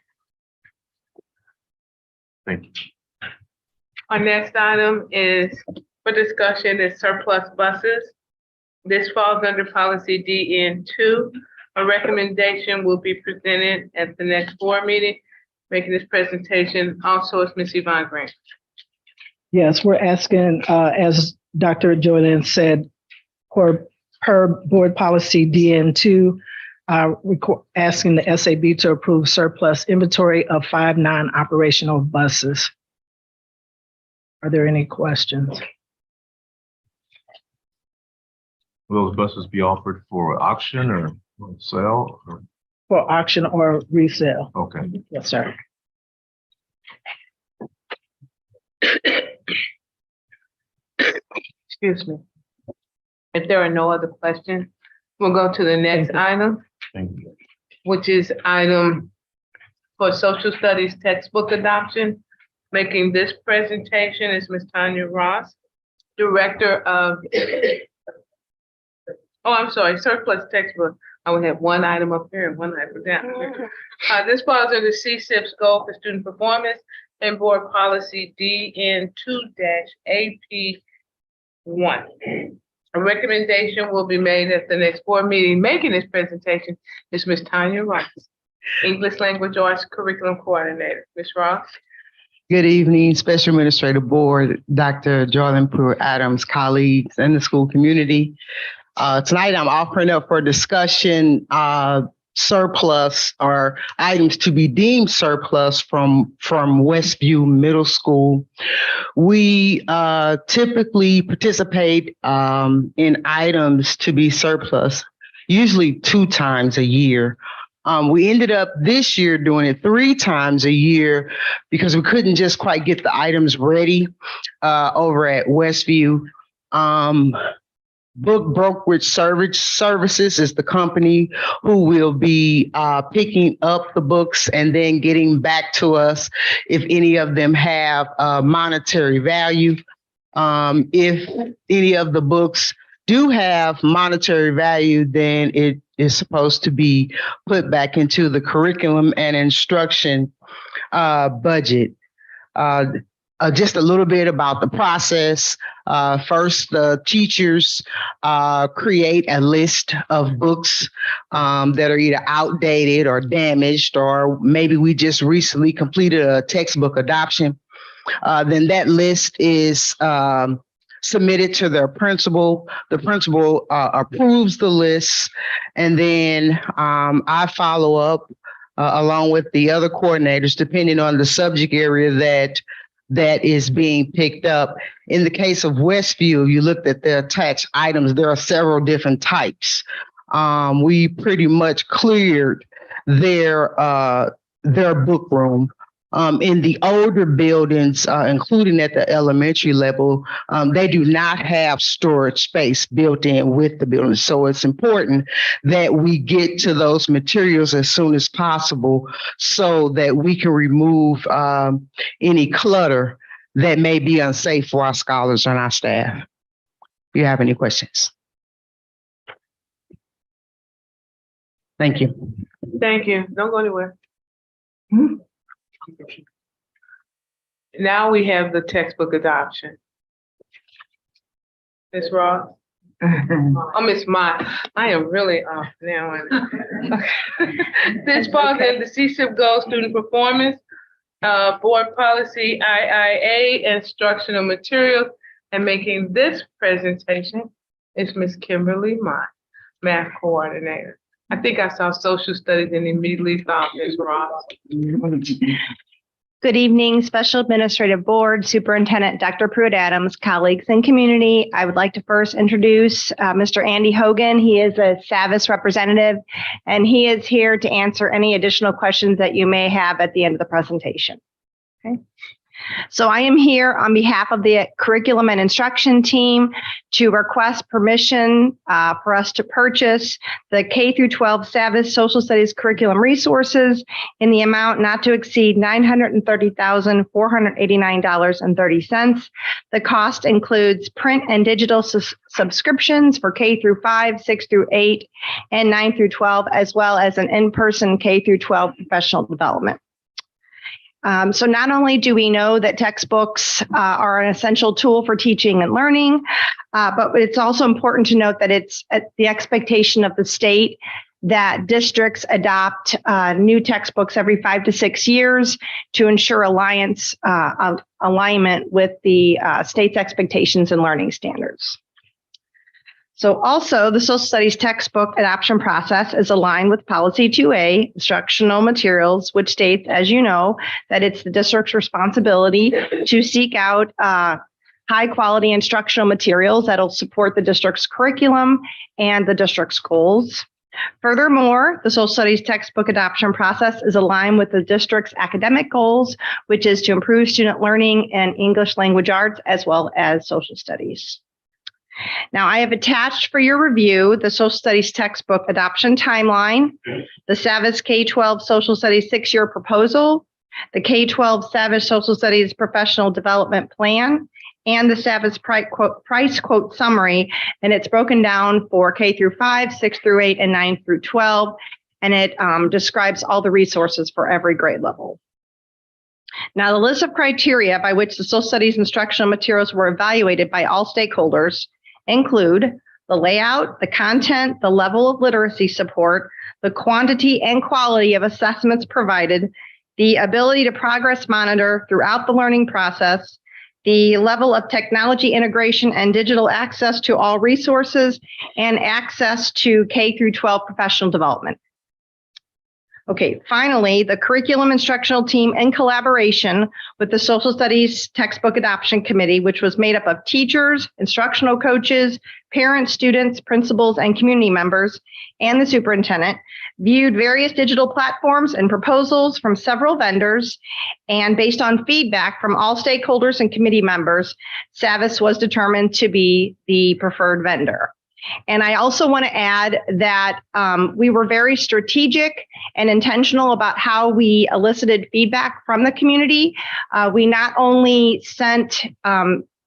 thank you. Our next item is for discussion is surplus buses. This falls under policy DN2. A recommendation will be presented at the next board meeting. Making this presentation also is Ms. Yvonne Green. Yes, we're asking, as Dr. Jordan said, per board policy DN2, asking the SAB to approve surplus inventory of 5 non-operational buses. Are there any questions? Will those buses be offered for auction or sale? For auction or resale? Okay. Yes, sir. Excuse me. If there are no other questions, we'll go to the next item, Thank you. which is item for social studies textbook adoption. Making this presentation is Ms. Tanya Ross, Director of, surplus textbook. I would have one item up here and one item down here. This falls under CSIP's goal for student performance and board policy DN2-AP1. A recommendation will be made at the next board meeting. Making this presentation is Ms. Tanya Ross, English Language Arts Curriculum Coordinator. Ms. Ross? Good evening, Special Administrative Board, Dr. Jordan Pruitt Adams, colleagues, and the school community. Tonight, I'm offering up for discussion surplus or items to be deemed surplus from Westview Middle School. We typically participate in items to be surplus, usually 2 times a year. We ended up this year doing it 3 times a year because we couldn't just quite get the items ready over at Westview. Book Brokerage Services is the company who will be picking up the books and then getting back to us if any of them have monetary value. If any of the books do have monetary value, then it is supposed to be put back into the curriculum and instruction budget. Just a little bit about the process. First, the teachers create a list of books that are either outdated or damaged, or maybe we just recently completed a textbook adoption. Then that list is submitted to their principal. The principal approves the list, and then I follow up along with the other coordinators, depending on the subject area that is being picked up. In the case of Westview, you looked at the attached items. There are several different types. We pretty much cleared their book room. In the older buildings, including at the elementary level, they do not have storage space built in with the building. So it's important that we get to those materials as soon as possible so that we can remove any clutter that may be unsafe for our scholars and our staff. Do you have any questions? Thank you. Thank you. Don't go anywhere. Now we have the textbook adoption. Ms. Ross? Oh, Ms. Mott, I am really off now. This falls in the CSIP goal student performance, board policy, IIA, instructional materials, and making this presentation is Ms. Kimberly Mott, math coordinator. I think I saw social studies and immediately thought Ms. Ross. Good evening, Special Administrative Board, Superintendent Dr. Pruitt-Adams, colleagues and community. I would like to first introduce Mr. Andy Hogan. He is a SAVIS representative, and he is here to answer any additional questions that you may have at the end of the presentation. Okay. So I am here on behalf of the curriculum and instruction team to request permission for us to purchase the K through 12 SAVIS Social Studies curriculum resources in the amount not to exceed $930,489.30. The cost includes print and digital subscriptions for K through 5, 6 through 8, and 9 through 12, as well as an in-person K through 12 professional development. So not only do we know that textbooks are an essential tool for teaching and learning, but it's also important to note that it's the expectation of the state that districts adopt new textbooks every 5 to 6 years to ensure alignment with the state's expectations and learning standards. So also, the social studies textbook adoption process is aligned with policy 2A, instructional materials, which states, as you know, that it's the district's responsibility to seek out high quality instructional materials that'll support the district's curriculum and the district's goals. Furthermore, the social studies textbook adoption process is aligned with the district's academic goals, which is to improve student learning in English language arts as well as social studies. Now, I have attached for your review the social studies textbook adoption timeline, the SAVIS K-12 social studies 6-year proposal, the K-12 SAVIS social studies professional development plan, and the SAVIS price quote summary. And it's broken down for K through 5, 6 through 8, and 9 through 12. And it describes all the resources for every grade level. Now, the list of criteria by which the social studies instructional materials were evaluated by all stakeholders include the layout, the content, the level of literacy support, the quantity and quality of assessments provided, the ability to progress monitor throughout the learning process, the level of technology integration and digital access to all resources, and access to K through 12 professional development. Okay, finally, the curriculum instructional team in collaboration with the Social Studies Textbook Adoption Committee, which was made up of teachers, instructional coaches, parents, students, principals, and community members, and the superintendent, viewed various digital platforms and proposals from several vendors, and based on feedback from all stakeholders and committee members, Savvis was determined to be the preferred vendor. And I also want to add that we were very strategic and intentional about how we elicited feedback from the community. We not only sent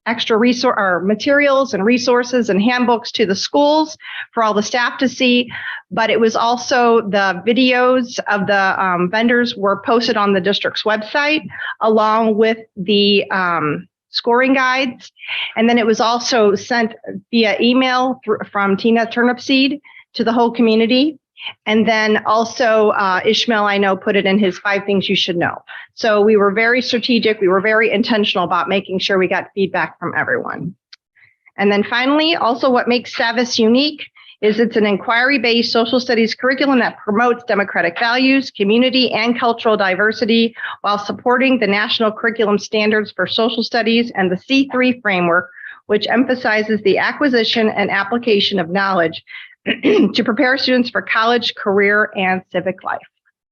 extra resource or materials and resources and handbooks to the schools for all the staff to see, but it was also the videos of the vendors were posted on the district's website along with the scoring guides. And then it was also sent via email from Tina Turnipseed to the whole community. And then also Ishmael, I know, put it in his 5 things you should know. So we were very strategic. We were very intentional about making sure we got feedback from everyone. And then finally, also what makes Savvis unique is it's an inquiry-based social studies curriculum that promotes democratic values, community, and cultural diversity while supporting the national curriculum standards for social studies and the C3 framework, which emphasizes the acquisition and application of knowledge to prepare students for college, career, and civic life.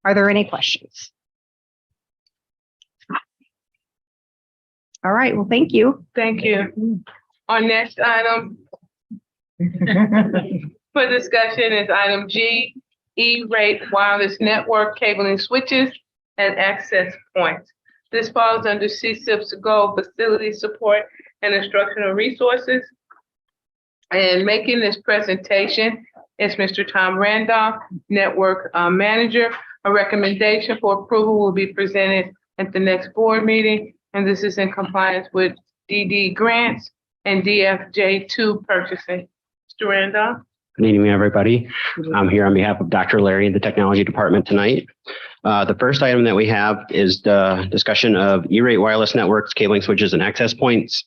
Are there any questions? All right, well, thank you. Thank you. Our next item for discussion is item G, E-rate wireless network cabling switches and access points. This falls under CSIP's goal, facility support and instructional resources. And making this presentation is Mr. Tom Randolph, Network Manager. A recommendation for approval will be presented at the next board meeting, and this is in compliance with DD grants and DFJ2 purchasing. Mr. Randolph? Good evening, everybody. I'm here on behalf of Dr. Larry in the Technology Department tonight. The first item that we have is the discussion of E-rate wireless networks, cabling switches, and access points.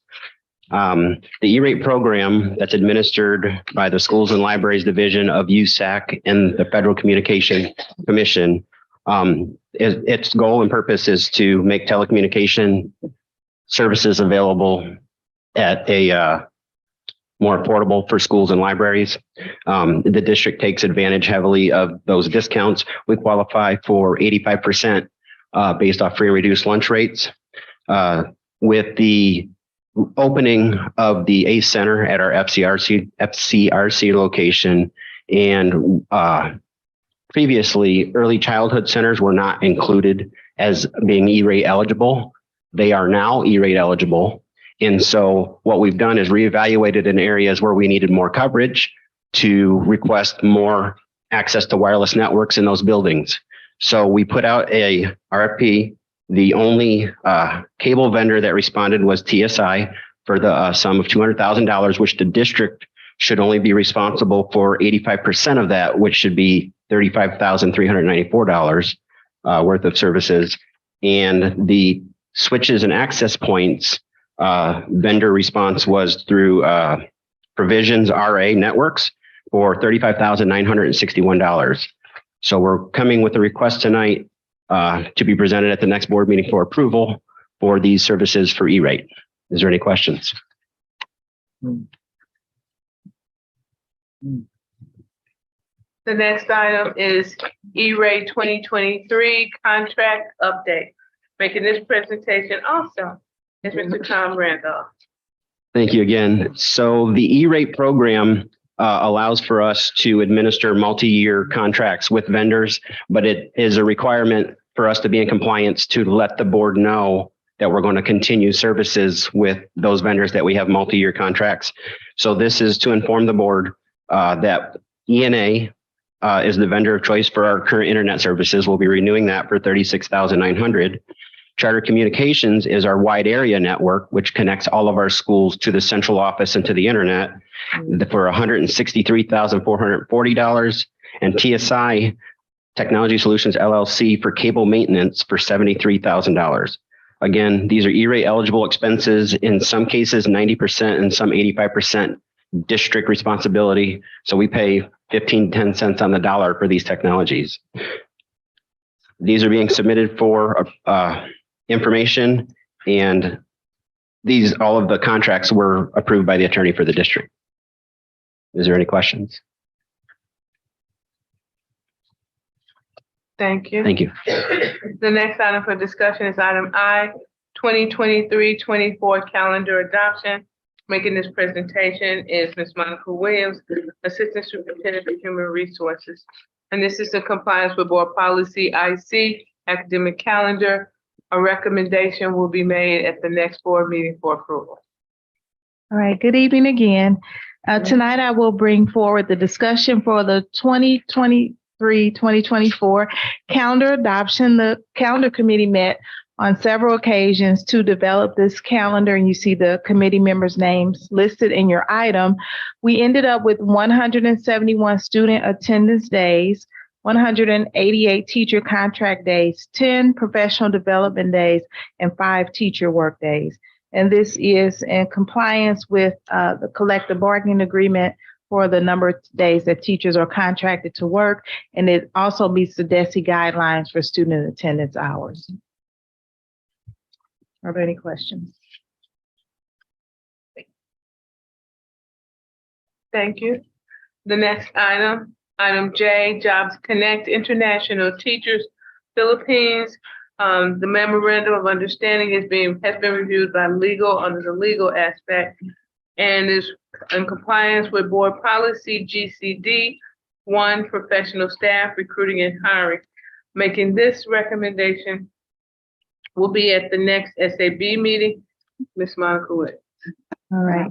The E-rate program that's administered by the Schools and Libraries Division of USAC and the Federal Communication Commission, its goal and purpose is to make telecommunication services available at a more affordable for schools and libraries. The district takes advantage heavily of those discounts. We qualify for 85% based off free and reduced lunch rates. With the opening of the ACE Center at our FCRC location, and previously early childhood centers were not included as being E-rate eligible. They are now E-rate eligible. And so what we've done is reevaluated in areas where we needed more coverage to request more access to wireless networks in those buildings. So we put out a RFP. The only cable vendor that responded was TSI for the sum of $200,000, which the district should only be responsible for 85% of that, which should be $35,394 worth of services. And the switches and access points vendor response was through Provisions RA Networks for $35,961. So we're coming with a request tonight to be presented at the next board meeting for approval for these services for E-rate. Is there any questions? The next item is E-rate 2023 contract update. Making this presentation also is Mr. Tom Randolph. Thank you again. So the E-rate program allows for us to administer multi-year contracts with vendors, but it is a requirement for us to be in compliance to let the board know that we're going to continue services with those vendors that we have multi-year contracts. So this is to inform the board that ENA is the vendor of choice for our current internet services. We'll be renewing that for $36,900. Charter Communications is our wide area network, which connects all of our schools to the central office and to the internet for $163,440. And TSI, Technology Solutions LLC, for cable maintenance for $73,000. Again, these are E-rate eligible expenses, in some cases 90% and some 85% district responsibility. So we pay 10 cents on the dollar for these technologies. These are being submitted for information, and all of the contracts were approved by the attorney for the district. Is there any questions? Thank you. Thank you. The next item for discussion is item I, 2023-24 calendar adoption. Making this presentation is Ms. Monica Williams, Assistant Superintendent of Human Resources. And this is in compliance with board policy IC, academic calendar. A recommendation will be made at the next board meeting for approval. All right, good evening again. Tonight I will bring forward the discussion for the 2023-2024 calendar adoption. The calendar committee met on several occasions to develop this calendar, and you see the committee members' names listed in your item. We ended up with 171 student attendance days, 188 teacher contract days, 10 professional development days, and 5 teacher work days. And this is in compliance with the collective bargaining agreement for the number of days that teachers are contracted to work. And it also meets the DESE guidelines for student attendance hours. Are there any questions? Thank you. The next item, item J, Jobs Connect International Teachers, Philippines. The memorandum of understanding has been reviewed by legal under the legal aspect and is in compliance with board policy GCD 1, professional staff recruiting and hiring. Making this recommendation will be at the next SAB meeting. Ms. Monica Wood. All right.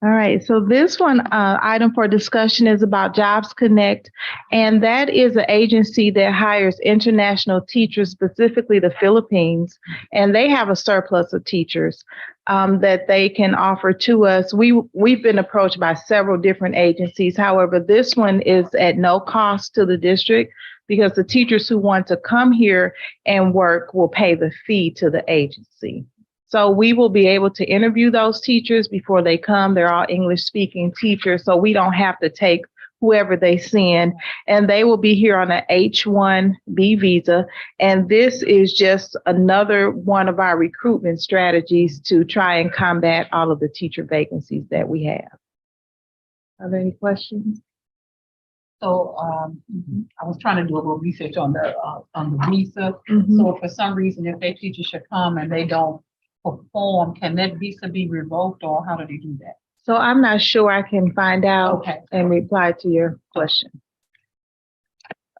All right. So this one item for discussion is about Jobs Connect, and that is an agency that hires international teachers, specifically the Philippines, and they have a surplus of teachers that they can offer to us. We've been approached by several different agencies. However, this one is at no cost to the district, because the teachers who want to come here and work will pay the fee to the agency. So we will be able to interview those teachers before they come. They're all English speaking teachers, so we don't have to take whoever they send, and they will be here on an H-1B visa. And this is just another one of our recruitment strategies to try and combat all of the teacher vacancies that we have. Are there any questions? So I was trying to do a little research on the visa. Mm-hmm. So if for some reason, if their teacher should come and they don't perform, can that visa be revoked, or how do they do that? So I'm not sure. I can find out Okay. and reply to your question.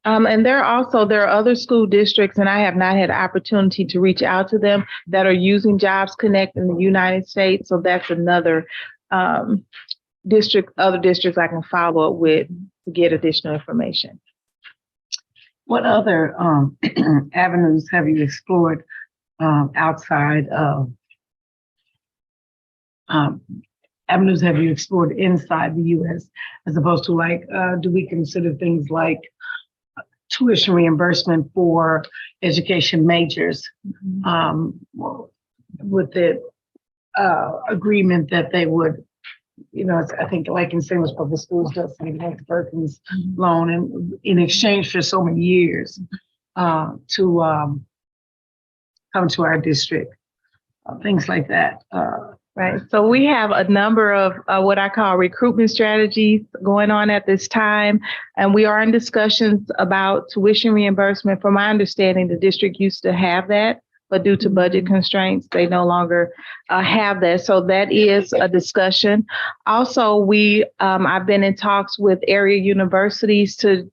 And there are other school districts, and I have not had the opportunity to reach out to them, that are using Jobs Connect in the United States. So that's another other districts I can follow up with to get additional information. What other avenues have you explored outside of avenues have you explored inside the U.S. as opposed to do we consider things like tuition reimbursement for education majors with the agreement that they would, I think like in St. Louis Public Schools does something like the Perkins loan, and in exchange for so many years to come to our district, things like that. Right. So we have a number of what I call recruitment strategies going on at this time, and we are in discussions about tuition reimbursement. From my understanding, the district used to have that, but due to budget constraints, they no longer have that. So that is a discussion. Also, I've been in talks with area universities to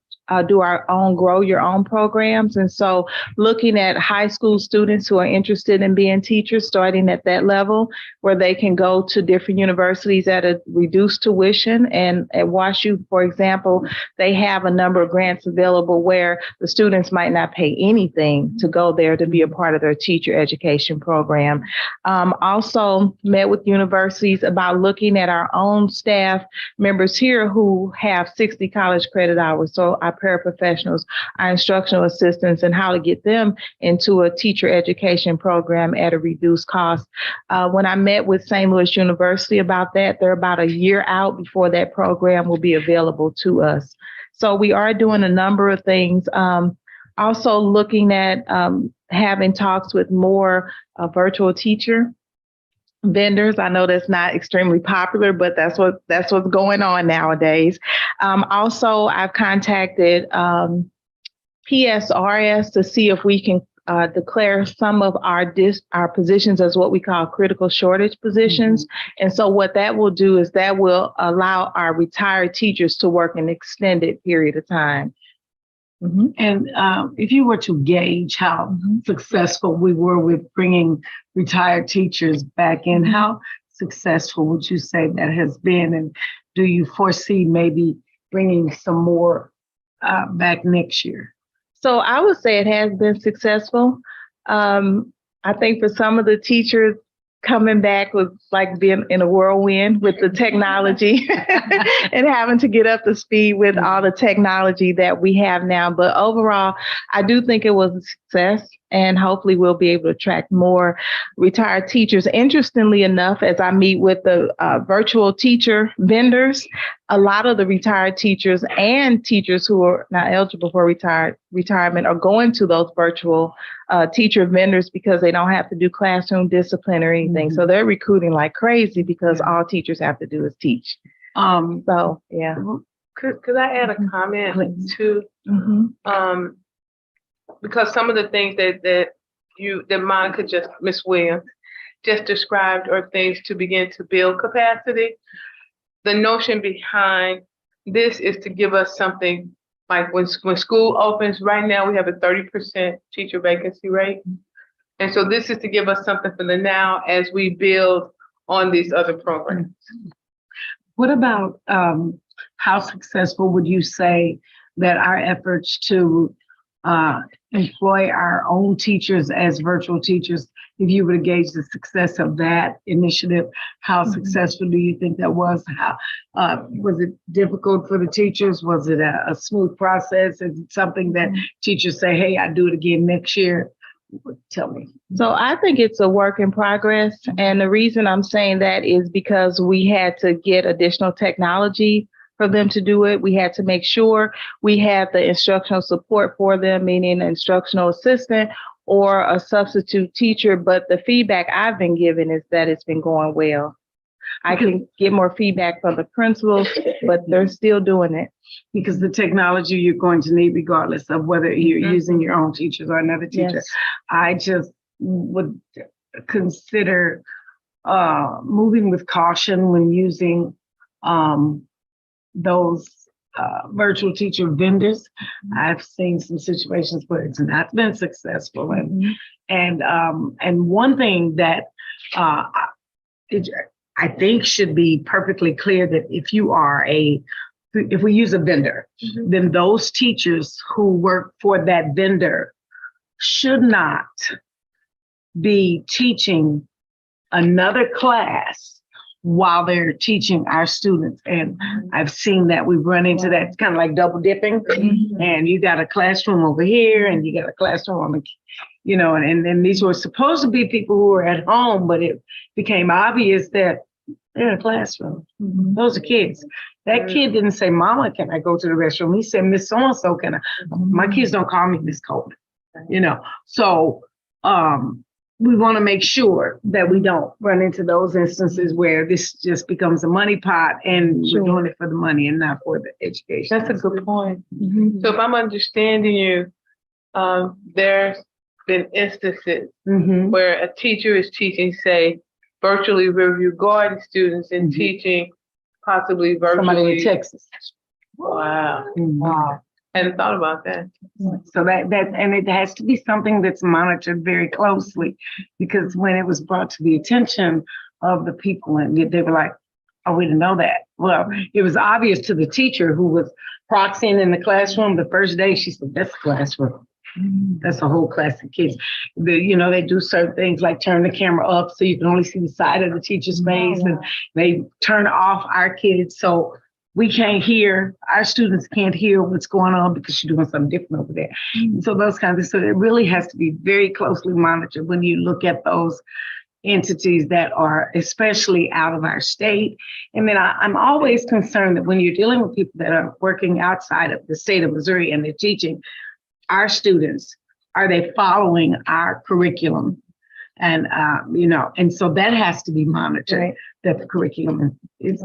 do our own grow your own programs. And so looking at high school students who are interested in being teachers, starting at that level where they can go to different universities at a reduced tuition. And at WashU, for example, they have a number of grants available where the students might not pay anything to go there to be a part of their teacher education program. Also met with universities about looking at our own staff members here who have 60 college credit hours. So our paraprofessionals, our instructional assistants, and how to get them into a teacher education program at a reduced cost. When I met with St. Louis University about that, they're about a year out before that program will be available to us. So we are doing a number of things. Also looking at having talks with more virtual teacher vendors. I know that's not extremely popular, but that's what's going on nowadays. Also, I've contacted PSRS to see if we can declare some of our positions as what we call critical shortage positions. And so what that will do is that will allow our retired teachers to work an extended period of time. And if you were to gauge how successful we were with bringing retired teachers back in, how successful would you say that has been? And do you foresee maybe bringing some more back next year? So I would say it has been successful. I think for some of the teachers, coming back was like being in a whirlwind with the technology and having to get up to speed with all the technology that we have now. But overall, I do think it was a success, and hopefully we'll be able to attract more retired teachers. Interestingly enough, as I meet with the virtual teacher vendors, a lot of the retired teachers and teachers who are not eligible for retirement are going to those virtual teacher vendors because they don't have to do classroom discipline or anything. So they're recruiting like crazy because all teachers have to do is teach. So yeah. Could I add a comment too? Because some of the things that Monica Miss Williams just described are things to begin to build capacity. The notion behind this is to give us something like when school opens, right now we have a 30% teacher vacancy rate. And so this is to give us something for the now as we build on these other programs. What about how successful would you say that our efforts to employ our own teachers as virtual teachers, if you were to gauge the success of that initiative, how successful do you think that was? How was it difficult for the teachers? Was it a smooth process? Is it something that teachers say, hey, I'll do it again next year? Tell me. So I think it's a work in progress. And the reason I'm saying that is because we had to get additional technology for them to do it. We had to make sure we had the instructional support for them, meaning an instructional assistant or a substitute teacher. But the feedback I've been given is that it's been going well. I can get more feedback from the principals, but they're still doing it. Because the technology you're going to need, regardless of whether you're using your own teachers or another teacher. Yes. I just would consider moving with caution when using those virtual teacher vendors. I've seen some situations where it's not been successful, and one thing that I think should be perfectly clear that if we use a vendor, then those teachers who work for that vendor should not be teaching another class while they're teaching our students. And I've seen that. We've run into that. It's kind of like double dipping. And you got a classroom over here and you got a classroom on the, and then these were supposed to be people who were at home, but it became obvious that they're in a classroom. Those are kids. That kid didn't say, Mama, can I go to the restroom? He said, Miss So-and-so, can I? My kids don't call me Miss Coleman, So we want to make sure that we don't run into those instances where this just becomes a money pot and we're doing it for the money and not for the education. That's a good point. So if I'm understanding you, there's been instances where a teacher is teaching, say, virtually regarding students and teaching possibly virtually. Somebody in Texas. Wow. Wow. I hadn't thought about that. So that and it has to be something that's monitored very closely, because when it was brought to the attention of the people and they were like, oh, we didn't know that. Well, it was obvious to the teacher who was proxying in the classroom the first day. She said, that's the classroom. That's a whole class of kids. They do certain things like turn the camera up so you can only see the side of the teacher's face, and they turn off our kids so we can't hear, our students can't hear what's going on because you're doing something different over there. So those kinds of, so it really has to be very closely monitored when you look at those entities that are especially out of our state. And then I'm always concerned that when you're dealing with people that are working outside of the state of Missouri and they're teaching, our students, are they following our curriculum? And, and so that has to be monitored, Right. that the curriculum is,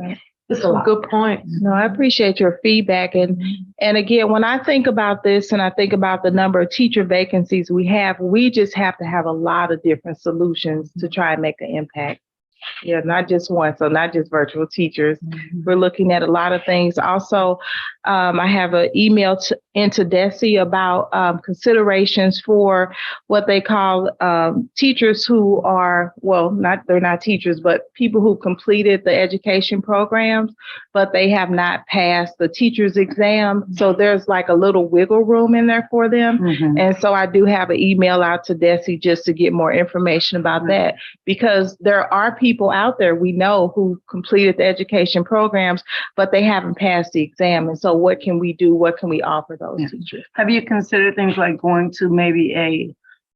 it's a lot. Good point. No, I appreciate your feedback. And again, when I think about this and I think about the number of teacher vacancies we just have to have a lot of different solutions to try and make an impact. Yeah, not just one, so not just virtual teachers. We're looking at a lot of things. Also, I have an email into DESE about considerations for what they call teachers who are, they're not teachers, but people who completed the education programs, but they have not passed the teacher's exam. So there's like a little wiggle room in there for them. And so I do have an email out to DESE just to get more information about that, because there are people out there we know who completed the education programs, but they haven't passed the exam. And so what can we do? What can we offer those teachers? Have you considered things like going to maybe a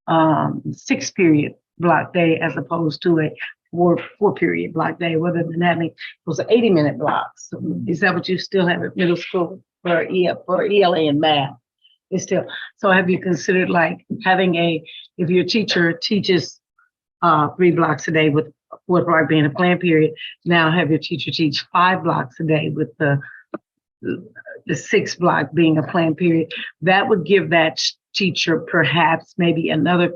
6-period block day as opposed to a 4-period block day, rather than having those 80-minute blocks? Is that what you still have at middle school for ELA and math? It's still, so have you considered like having if your teacher teaches 3 blocks a day with 4 block being a planned period, now have your teacher teach 5 blocks a day with the 6th block being a planned period? That would give that teacher perhaps maybe another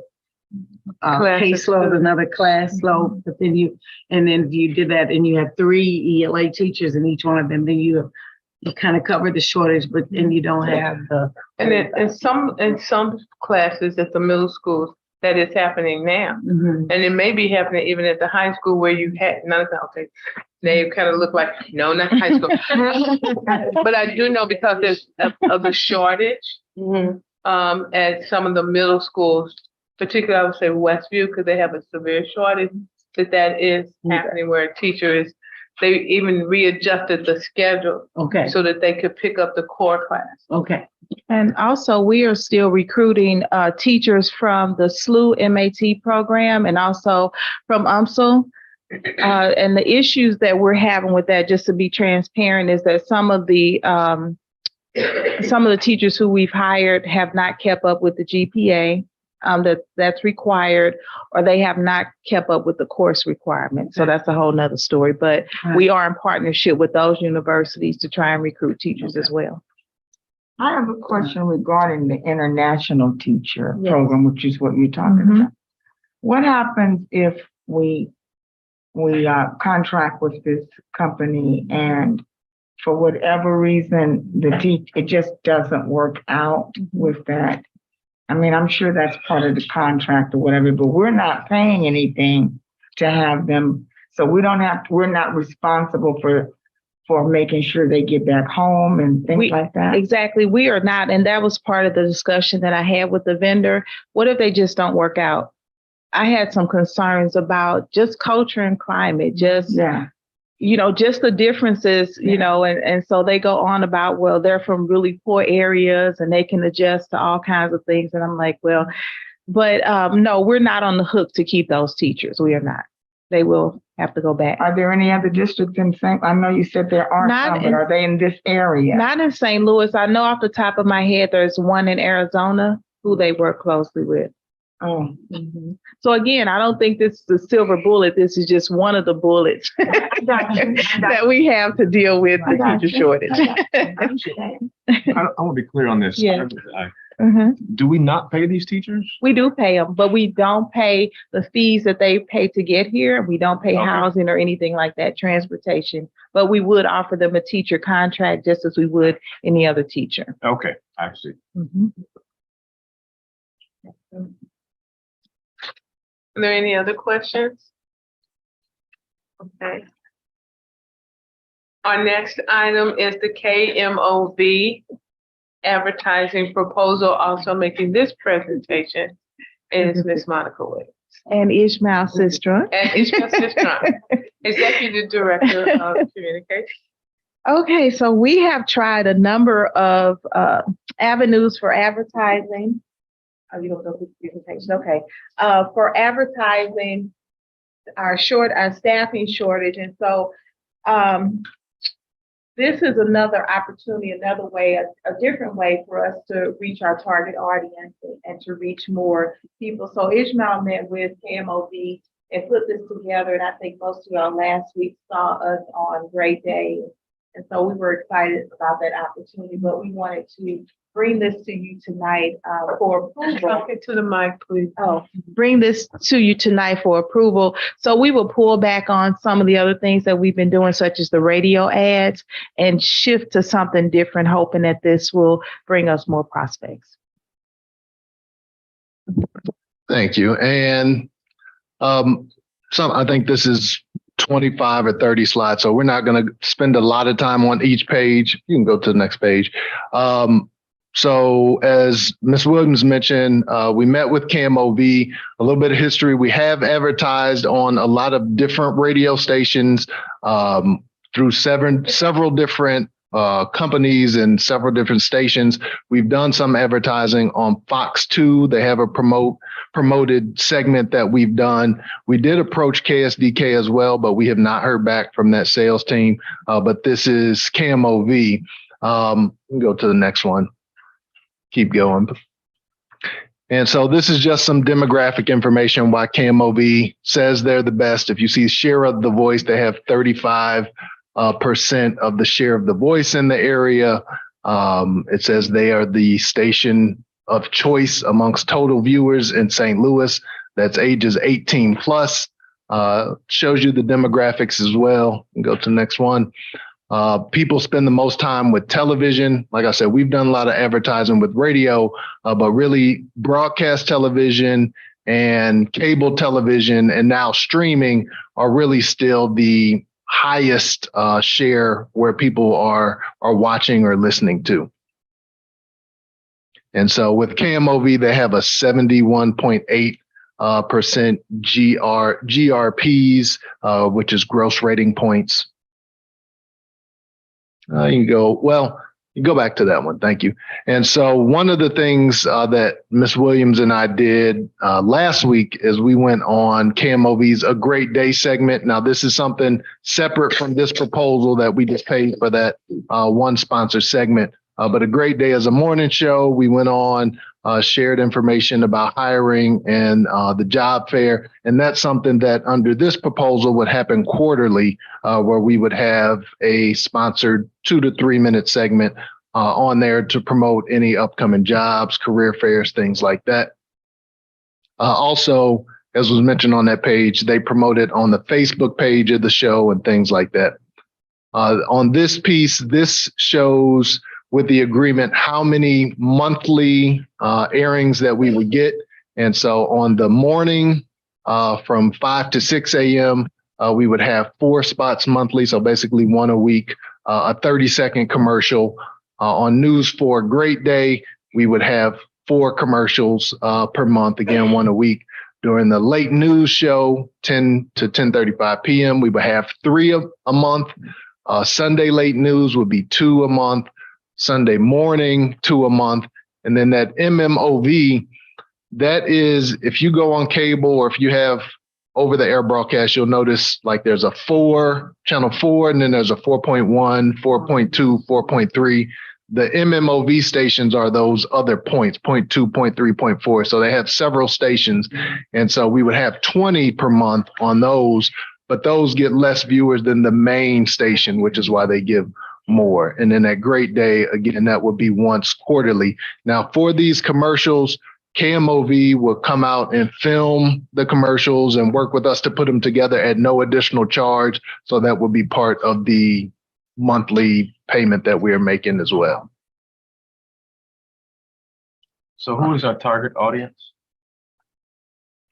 caseload, another class load. But then if you did that and you have 3 ELA teachers in each one of them, then you kind of cover the shortage, but then you don't have the. And in some classes at the middle schools, that is happening now. And it may be happening even at the high school where you had they kind of look like, no, not high school. But I do know because there's of the shortage at some of the middle schools, particularly I would say Westview, because they have a severe shortage, that is happening where teachers, they even readjusted the schedule so that they could pick up the core class. And also, we are still recruiting teachers from the SLU MAT program and also from UMSL. And the issues that we're having with that, just to be transparent, is that some of the teachers who we've hired have not kept up with the GPA that's required, or they have not kept up with the course requirements. So that's a whole nother story. But we are in partnership with those universities to try and recruit teachers as well. I have a question regarding the international teacher program, which is what you're talking about. What happens if we contract with this company and for whatever reason it just doesn't work out with that? I mean, I'm sure that's part of the contract or whatever, but we're not paying anything to have them. So we're not responsible for making sure they get back home and things like that. Exactly. We are not. And that was part of the discussion that I had with the vendor. What if they just don't work out? I had some concerns about just culture and climate, just the differences, and so they go on about, well, they're from really poor areas and they can adjust to all kinds of things. And I'm like, well, but no, we're not on the hook to keep those teachers. We are not. They will have to go back. Are there any other districts in St. I know you said there are some, but are they in this area? Not in St. Louis. I know off the top of my head, there's one in Arizona who they work closely with. So again, I don't think this is the silver bullet. This is just one of the bullets that we have to deal with the teacher shortage. I want to be clear on this. Yeah. Do we not pay these teachers? We do pay them, but we don't pay the fees that they pay to get here. We don't pay housing or anything like that, transportation, but we would offer them a teacher contract just as we would any other teacher. Okay, I see. Are there any other questions? Okay. Our next item is the KMOV advertising proposal. Also making this presentation is Ms. Monica Williams. And Ishmael Sistron. Executive Director of Communications. Okay, so we have tried a number of avenues for advertising. Oh, you don't go through the presentation. Okay. For advertising, our staffing shortage. And so this is another opportunity, another way, a different way for us to reach our target audience and to reach more people. So Ishmael met with KMOV and put this together. And I think most of y'all last week saw us on Great Day. And so we were excited about that opportunity, but we wanted to bring this to you tonight for approval. Talk it to the mic, please. Oh, bring this to you tonight for approval. So we will pull back on some of the other things that we've been doing, such as the radio ads, and shift to something different, hoping that this will bring us more prospects. Thank you. And I think this is 25 or 30 slides, so we're not going to spend a lot of time on each page. You can go to the next page. So as Ms. Williams mentioned, we met with KMOV, a little bit of history. We have advertised on a lot of different radio stations through several different companies and several different stations. We've done some advertising on Fox 2. They have a promoted segment that we've done. We did approach KSDK as well, but we have not heard back from that sales team. But this is KMOV. Go to the next one. Keep going. And so this is just some demographic information why KMOV says they're the best. If you see share of the voice, they have 35% of the share of the voice in the area. It says they are the station of choice amongst total viewers in St. Louis. That's ages 18 plus. Shows you the demographics as well. Go to the next one. People spend the most time with television. Like I said, we've done a lot of advertising with radio, but really broadcast television and cable television and now streaming are really still the highest share where people are watching or listening to. And so with KMOV, they have a 71.8% GRPs, which is gross rating points. You go back to that one. Thank you. And so one of the things that Ms. Williams and I did last week is we went on KMOV's A Great Day segment. Now, this is something separate from this proposal that we just paid for that one sponsor segment. But A Great Day is a morning show. We went on, shared information about hiring and the job fair. And that's something that under this proposal would happen quarterly, where we would have a sponsored 2 to 3 minute segment on there to promote any upcoming jobs, career fairs, things like that. Also, as was mentioned on that page, they promote it on the Facebook page of the show and things like that. On this piece, this shows with the agreement how many monthly airings that we would get. And so on the morning from 5 to 6 a.m., we would have 4 spots monthly. So basically one a week, a 30-second commercial. On News for a Great Day, we would have 4 commercials per month, again, one a week. During the late news show, 10 to 10:35 p.m., we would have 3 a month. Sunday late news would be 2 a month. Sunday morning, 2 a month. And then that MMOV, that is, if you go on cable or if you have over the air broadcast, you'll notice like there's a 4, channel 4, and then there's a 4.1, 4.2, 4.3. The MMOV stations are those other points, 0.2, 0.3, 0.4. So they have several stations. And so we would have 20 per month on those, but those get less viewers than the main station, which is why they give more. And then that Great Day, again, that would be once quarterly. Now for these commercials, KMOV will come out and film the commercials and work with us to put them together at no additional charge. So that will be part of the monthly payment that we are making as well. So who is our target audience?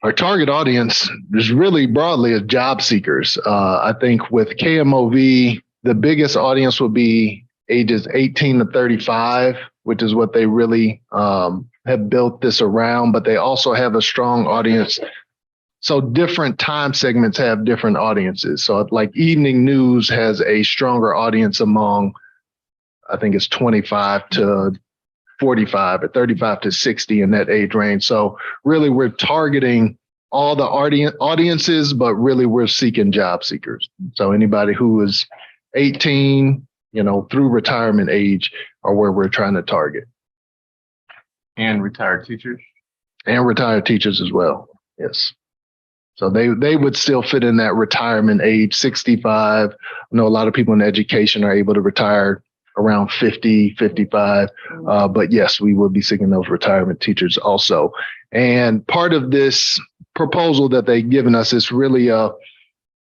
Our target audience is really broadly as job seekers. I think with KMOV, the biggest audience will be ages 18 to 35, which is what they really have built this around, but they also have a strong audience. So different time segments have different audiences. So like evening news has a stronger audience among, I think it's 25 to 45 or 35 to 60 in that age range. So really we're targeting all the audiences, but really we're seeking job seekers. So anybody who is 18 through retirement age are where we're trying to target. And retired teachers? And retired teachers as well. Yes. So they would still fit in that retirement age, 65. I know a lot of people in education are able to retire around 50, 55. But yes, we will be seeking those retirement teachers also. And part of this proposal that they've given us is really a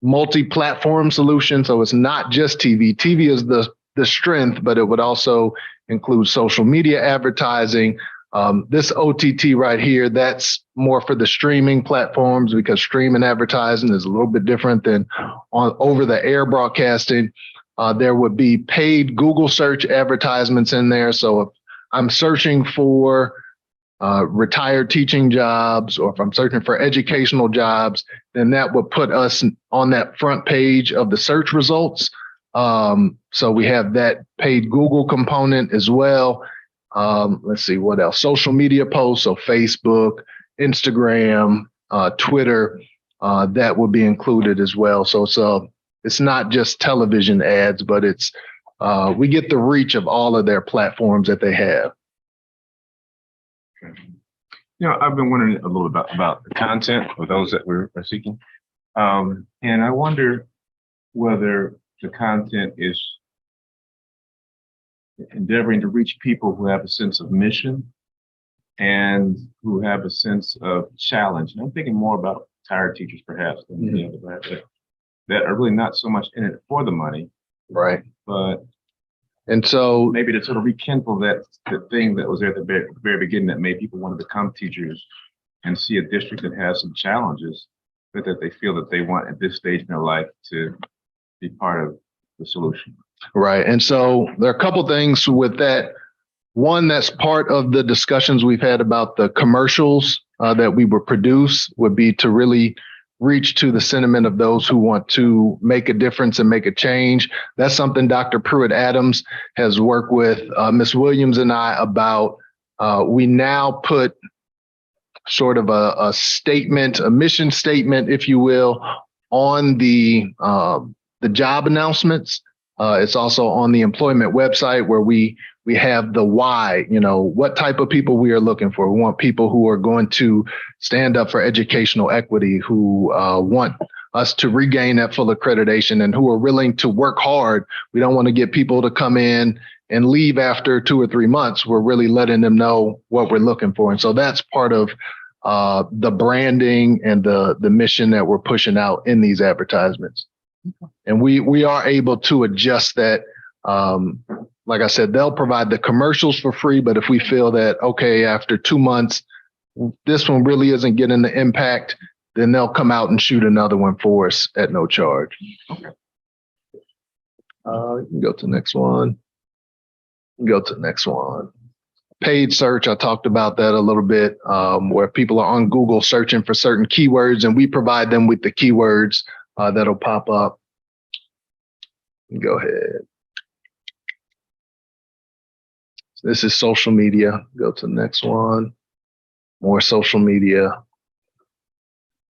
multi-platform solution. So it's not just TV. TV is the strength, but it would also include social media advertising. This OTT right here, that's more for the streaming platforms because streaming advertising is a little bit different than on over the air broadcasting. There would be paid Google search advertisements in there. So if I'm searching for retired teaching jobs, or if I'm searching for educational jobs, then that would put us on that front page of the search results. So we have that paid Google component as well. Let's see what else. Social media posts, so Facebook, Instagram, Twitter, that would be included as well. So it's not just television ads, but it's we get the reach of all of their platforms that they have. I've been wondering a little about the content of those that we're seeking. And I wonder whether the content is endeavoring to reach people who have a sense of mission and who have a sense of challenge. And I'm thinking more about retired teachers perhaps than any other perhaps that are really not so much in it for the money. Right. And so maybe to sort of rekindle the thing that was there at the very beginning that made people want to become teachers and see a district that has some challenges, but that they feel that they want at this stage in their life to be part of the solution. Right. And so there are a couple things with that. One, that's part of the discussions we've had about the commercials that we would produce would be to really reach to the sentiment of those who want to make a difference and make a change. That's something Dr. Pruitt Adams has worked with Ms. Williams and I about. We now put sort of a statement, a mission statement, if you will, on the job announcements. It's also on the employment website where we have the why, what type of people we are looking for. We want people who are going to stand up for educational equity, who want us to regain that full accreditation and who are willing to work hard. We don't want to get people to come in and leave after 2 or 3 months. We're really letting them know what we're looking for. And so that's part of the branding and the mission that we're pushing out in these advertisements. And we are able to adjust that. Like I said, they'll provide the commercials for free, but if we feel that, okay, after 2 months, this one really isn't getting the impact, then they'll come out and shoot another one for us at no charge. Okay. You can go to the next one. Go to the next one. Paid search, I talked about that a little bit, where people are on Google searching for certain keywords, and we provide them with the keywords that'll pop up. Go ahead. This is social media. Go to the next one. More social media.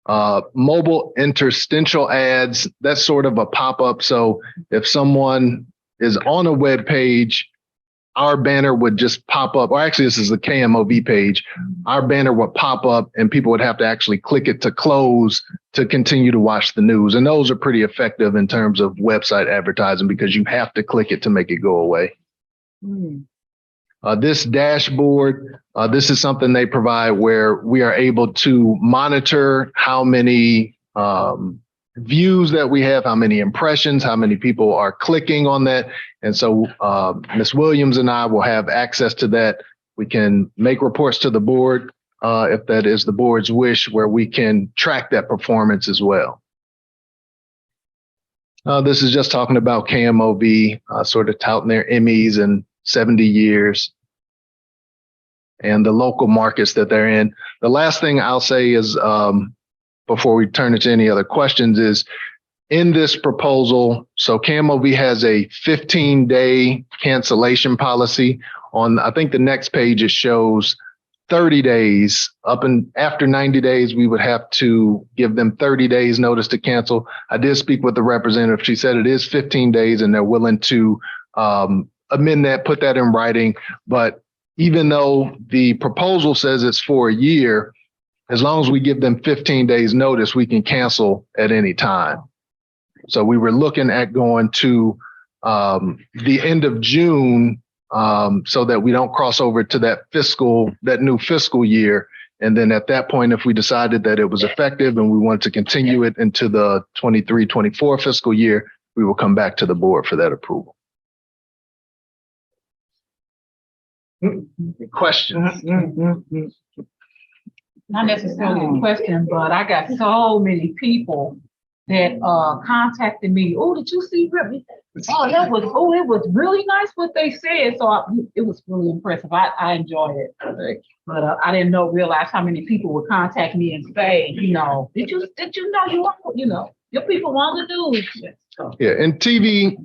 Mobile interstitial ads, that's sort of a pop-up. So if someone is on a web page, our banner would just pop up, or actually this is the KMOV page. Our banner would pop up and people would have to actually click it to close to continue to watch the news. And those are pretty effective in terms of website advertising because you have to click it to make it go away. This dashboard, this is something they provide where we are able to monitor how many views that we have, how many impressions, how many people are clicking on that. And so Ms. Williams and I will have access to that. We can make reports to the board if that is the board's wish, where we can track that performance as well. This is just talking about KMOV, sort of touting their Emmys and 70 years and the local markets that they're in. The last thing I'll say is, before we turn it to any other questions, is in this proposal, so KMOV has a 15-day cancellation policy. On, I think the next page, it shows 30 days. Up and after 90 days, we would have to give them 30 days notice to cancel. I did speak with the representative. She said it is 15 days and they're willing to amend that, put that in writing. But even though the proposal says it's for a year, as long as we give them 15 days notice, we can cancel at any time. So we were looking at going to the end of June so that we don't cross over to that new fiscal year. And then at that point, if we decided that it was effective and we wanted to continue it into the 23-24 fiscal year, we will come back to the board for that approval. Questions? Not necessarily a question, but I got so many people that contacted me. Oh, did you see Brittany? Oh, it was really nice what they said. So it was really impressive. I enjoyed it. But I didn't realize how many people would contact me and say, did you know your people want to do. So. Yeah, and TV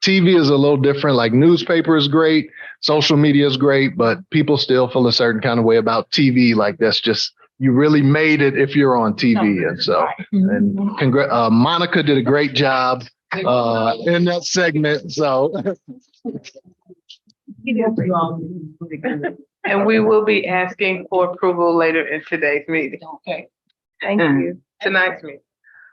is a little different. Like newspaper is great, social media is great, but people still feel a certain kind of way about TV. Like that's just, you really made it if you're on TV. And so, and Monica did a great job in that segment. So. And we will be asking for approval later in today's meeting. Okay. Thank you. Tonight's meeting.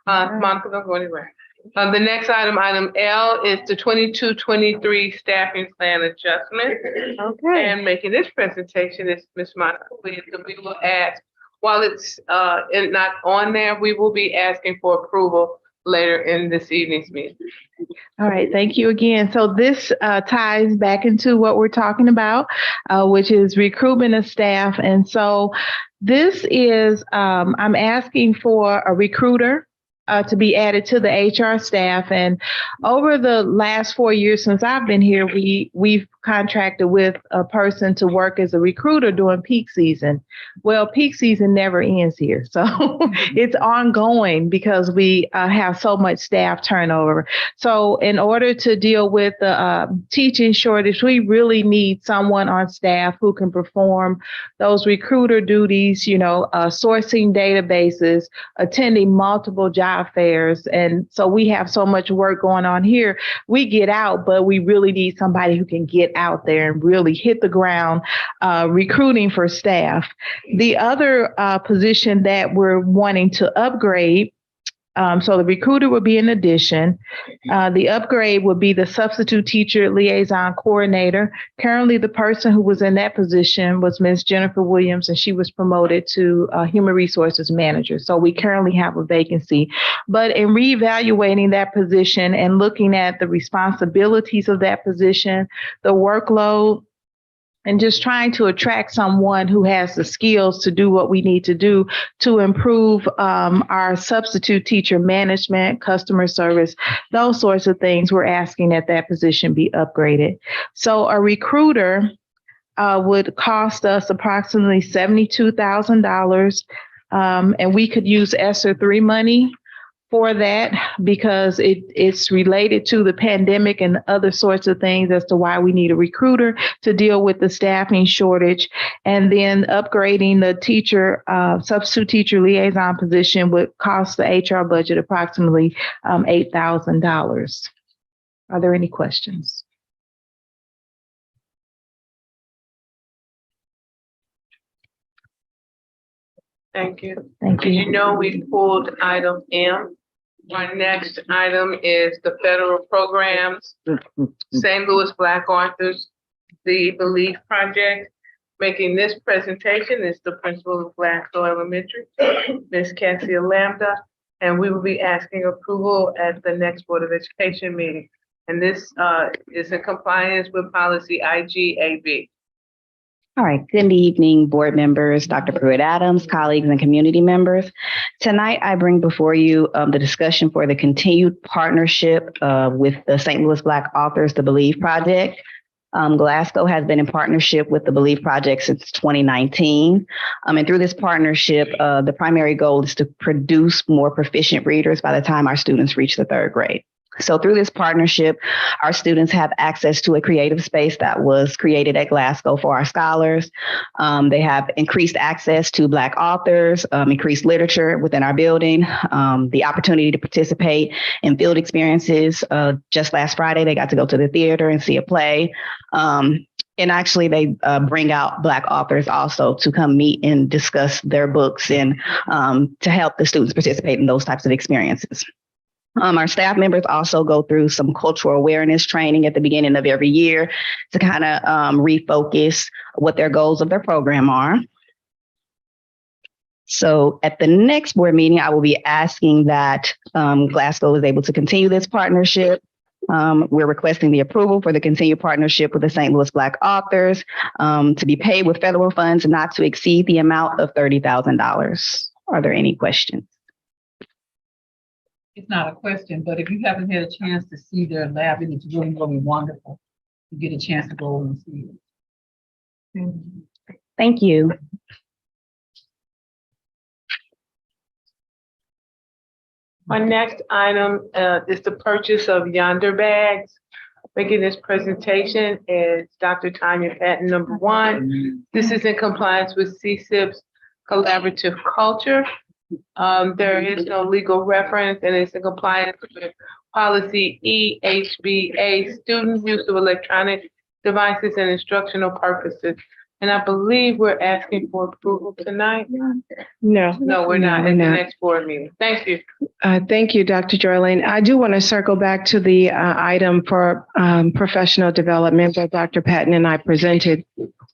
Monica, don't go anywhere. The next item L, is the 22-23 staffing plan adjustment. Okay. And making this presentation is Ms. Monica Williams. And we will ask, while it's not on there, we will be asking for approval later in this evening's meeting. All right, thank you again. So this ties back into what we're talking about, which is recruitment of staff. And so this is, I'm asking for a recruiter to be added to the HR staff. And over the last 4 years since I've been here, we've contracted with a person to work as a recruiter during peak season. Well, peak season never ends here. So it's ongoing because we have so much staff turnover. So in order to deal with the teaching shortage, we really need someone on staff who can perform those recruiter duties, sourcing databases, attending multiple job fairs. And so we have so much work going on here. We get out, but we really need somebody who can get out there and really hit the ground recruiting for staff. The other position that we're wanting to upgrade, so the recruiter would be an addition. The upgrade would be the substitute teacher liaison coordinator. Currently, the person who was in that position was Ms. Jennifer Williams, and she was promoted to human resources manager. So we currently have a vacancy. But in reevaluating that position and looking at the responsibilities of that position, the workload, and just trying to attract someone who has the skills to do what we need to do to improve our substitute teacher management, customer service, those sorts of things. We're asking that position be upgraded. So a recruiter would cost us approximately $72,000, and we could use ESSER 3 money for that because it's related to the pandemic and other sorts of things as to why we need a recruiter to deal with the staffing shortage. And then upgrading the teacher, substitute teacher liaison position would cost the HR budget approximately $8,000. Are there any questions? Thank you. Thank you. Did you know we pulled item M? Our next item is the federal programs, St. Louis Black Authors, the Belief Project. Making this presentation is the principal of Glasgow Elementary, Ms. Cassia Lambda, and we will be asking approval at the next Board of Education meeting. And this is in compliance with policy IGAB. All right, good evening, board members, Dr. Pruitt-Adams, colleagues, and community members. Tonight, I bring before you the discussion for the continued partnership with the St. Louis Black Authors, the Believe Project. Glasgow has been in partnership with the Believe Project since 2019. And through this partnership, the primary goal is to produce more proficient readers by the time our students reach the third grade. So through this partnership, our students have access to a creative space that was created at Glasgow for our scholars. They have increased access to Black authors, increased literature within our building, the opportunity to participate in field experiences. Just last Friday, they got to go to the theater and see a play. And actually, they bring out Black authors also to come meet and discuss their books and to help the students participate in those types of experiences. Our staff members also go through some cultural awareness training at the beginning of every year to kind of refocus what their goals of their program are. So at the next board meeting, I will be asking that Glasgow is able to continue this partnership. We're requesting the approval for the continued partnership with the St. Louis Black authors to be paid with federal funds not to exceed the amount of $30,000. Are there any questions? It's not a question, but if you haven't had a chance to see their lab, it's really, really wonderful. You get a chance to go and see it. Thank you. My next item is the purchase of Yonder bags. Making this presentation is Dr. Tanya Patton, number one. This is in compliance with CSIP's collaborative culture. There is no legal reference and it's in compliance with policy EHBA, student use of electronic devices and instructional purposes. And I believe we're asking for approval tonight. No. No, we're not we're in the not. next board meeting. Thank you. Thank you, Dr. Jorlene. I do want to circle back to the item for professional development that Dr. Patton and I presented.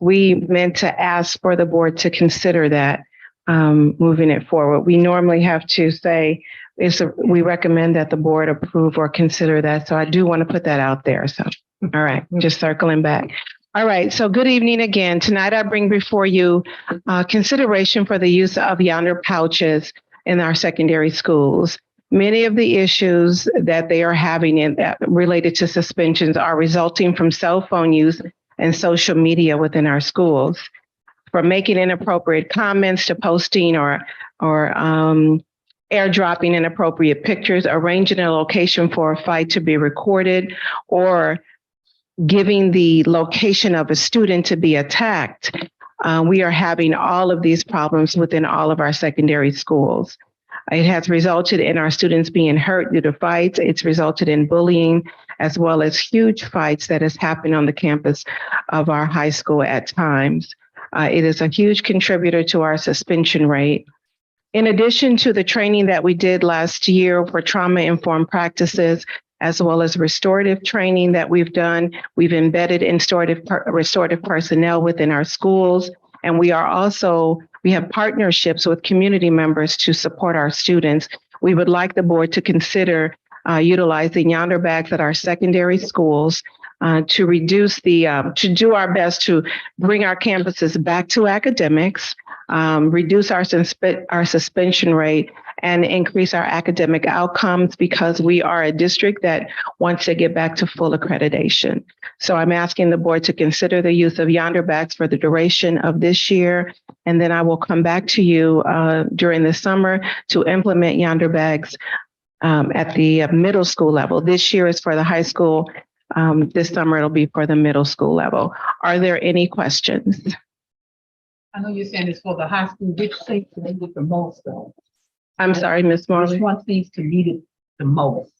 We meant to ask for the board to consider that moving it forward. We normally have to say, we recommend that the board approve or consider that. So I do want to put that out there. So, all right, just circling back. All right, so good evening again. Tonight I bring before you consideration for the use of Yonder pouches in our secondary schools. Many of the issues that they are having related to suspensions are resulting from cell phone use and social media within our schools. From making inappropriate comments to posting or airdropping inappropriate pictures, arranging a location for a fight to be recorded, or giving the location of a student to be attacked. We are having all of these problems within all of our secondary schools. It has resulted in our students being hurt due to fights. It's resulted in bullying, as well as huge fights that has happened on the campus of our high school at times. It is a huge contributor to our suspension rate. In addition to the training that we did last year for trauma-informed practices, as well as restorative training that we've done, we've embedded in restorative personnel within our schools. And we have partnerships with community members to support our students. We would like the board to consider utilizing Yonder bags at our secondary schools to do our best to bring our campuses back to academics, reduce our suspension rate, and increase our academic outcomes, because we are a district that wants to get back to full accreditation. So I'm asking the board to consider the use of Yonder bags for the duration of this year. And then I will come back to you during the summer to implement Yonder bags at the middle school level. This year is for the high school. This summer it'll be for the middle school level. Are there any questions? I know you're saying it's for the high school. Which seems to need it the most, though? I'm sorry, Ms. Marley. Which one seems to need it the most?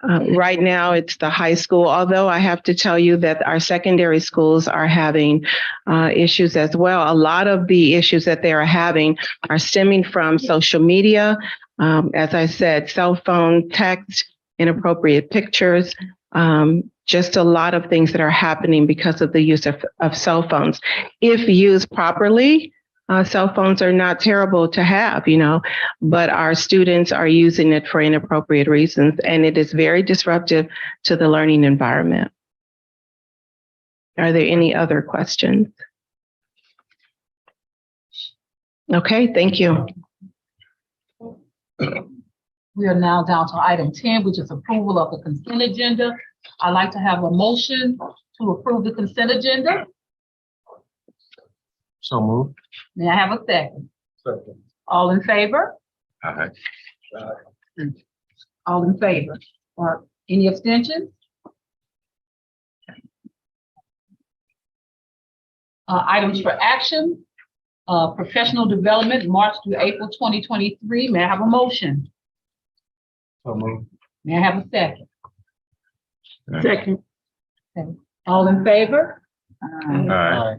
Right now, it's the high school, although I have to tell you that our secondary schools are having issues as well. A lot of the issues that they are having are stemming from social media. As I said, cell phone, text, inappropriate pictures, just a lot of things that are happening because of the use of cell phones. If used properly, cell phones are not terrible to have, but our students are using it for inappropriate reasons, and it is very disruptive to the learning environment. Are there any other questions? Okay, thank you. We are now down to item 10, which is approval of the consent agenda. I'd like to have a motion to approve the consent agenda. So moved. May I have a second? Second. All in favor? Aye. All in favor? Or Any abstentions? Items for action, professional development, March through April 2023. May I have a motion? So moved. May I have a second? Second. Okay. All in favor? Aye.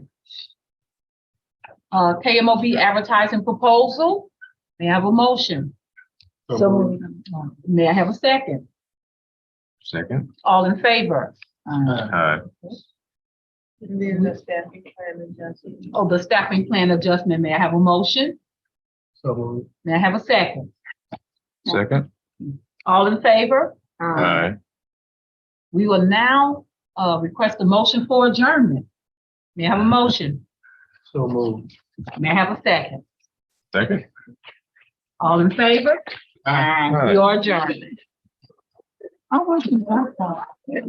KMOB advertising proposal. May I have a motion? So moved. May I have a second? Second. All in favor? Aye. And then the staffing plan adjustment. Oh, the staffing plan adjustment. May I have a motion? So moved. May I have a second? Second. All in favor? Aye. We will now request a motion for adjournment. May I have a motion? So moved. May I have a second? Second. All in favor? Aye. We are adjourned. I want you to. Wait,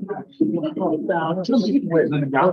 y'all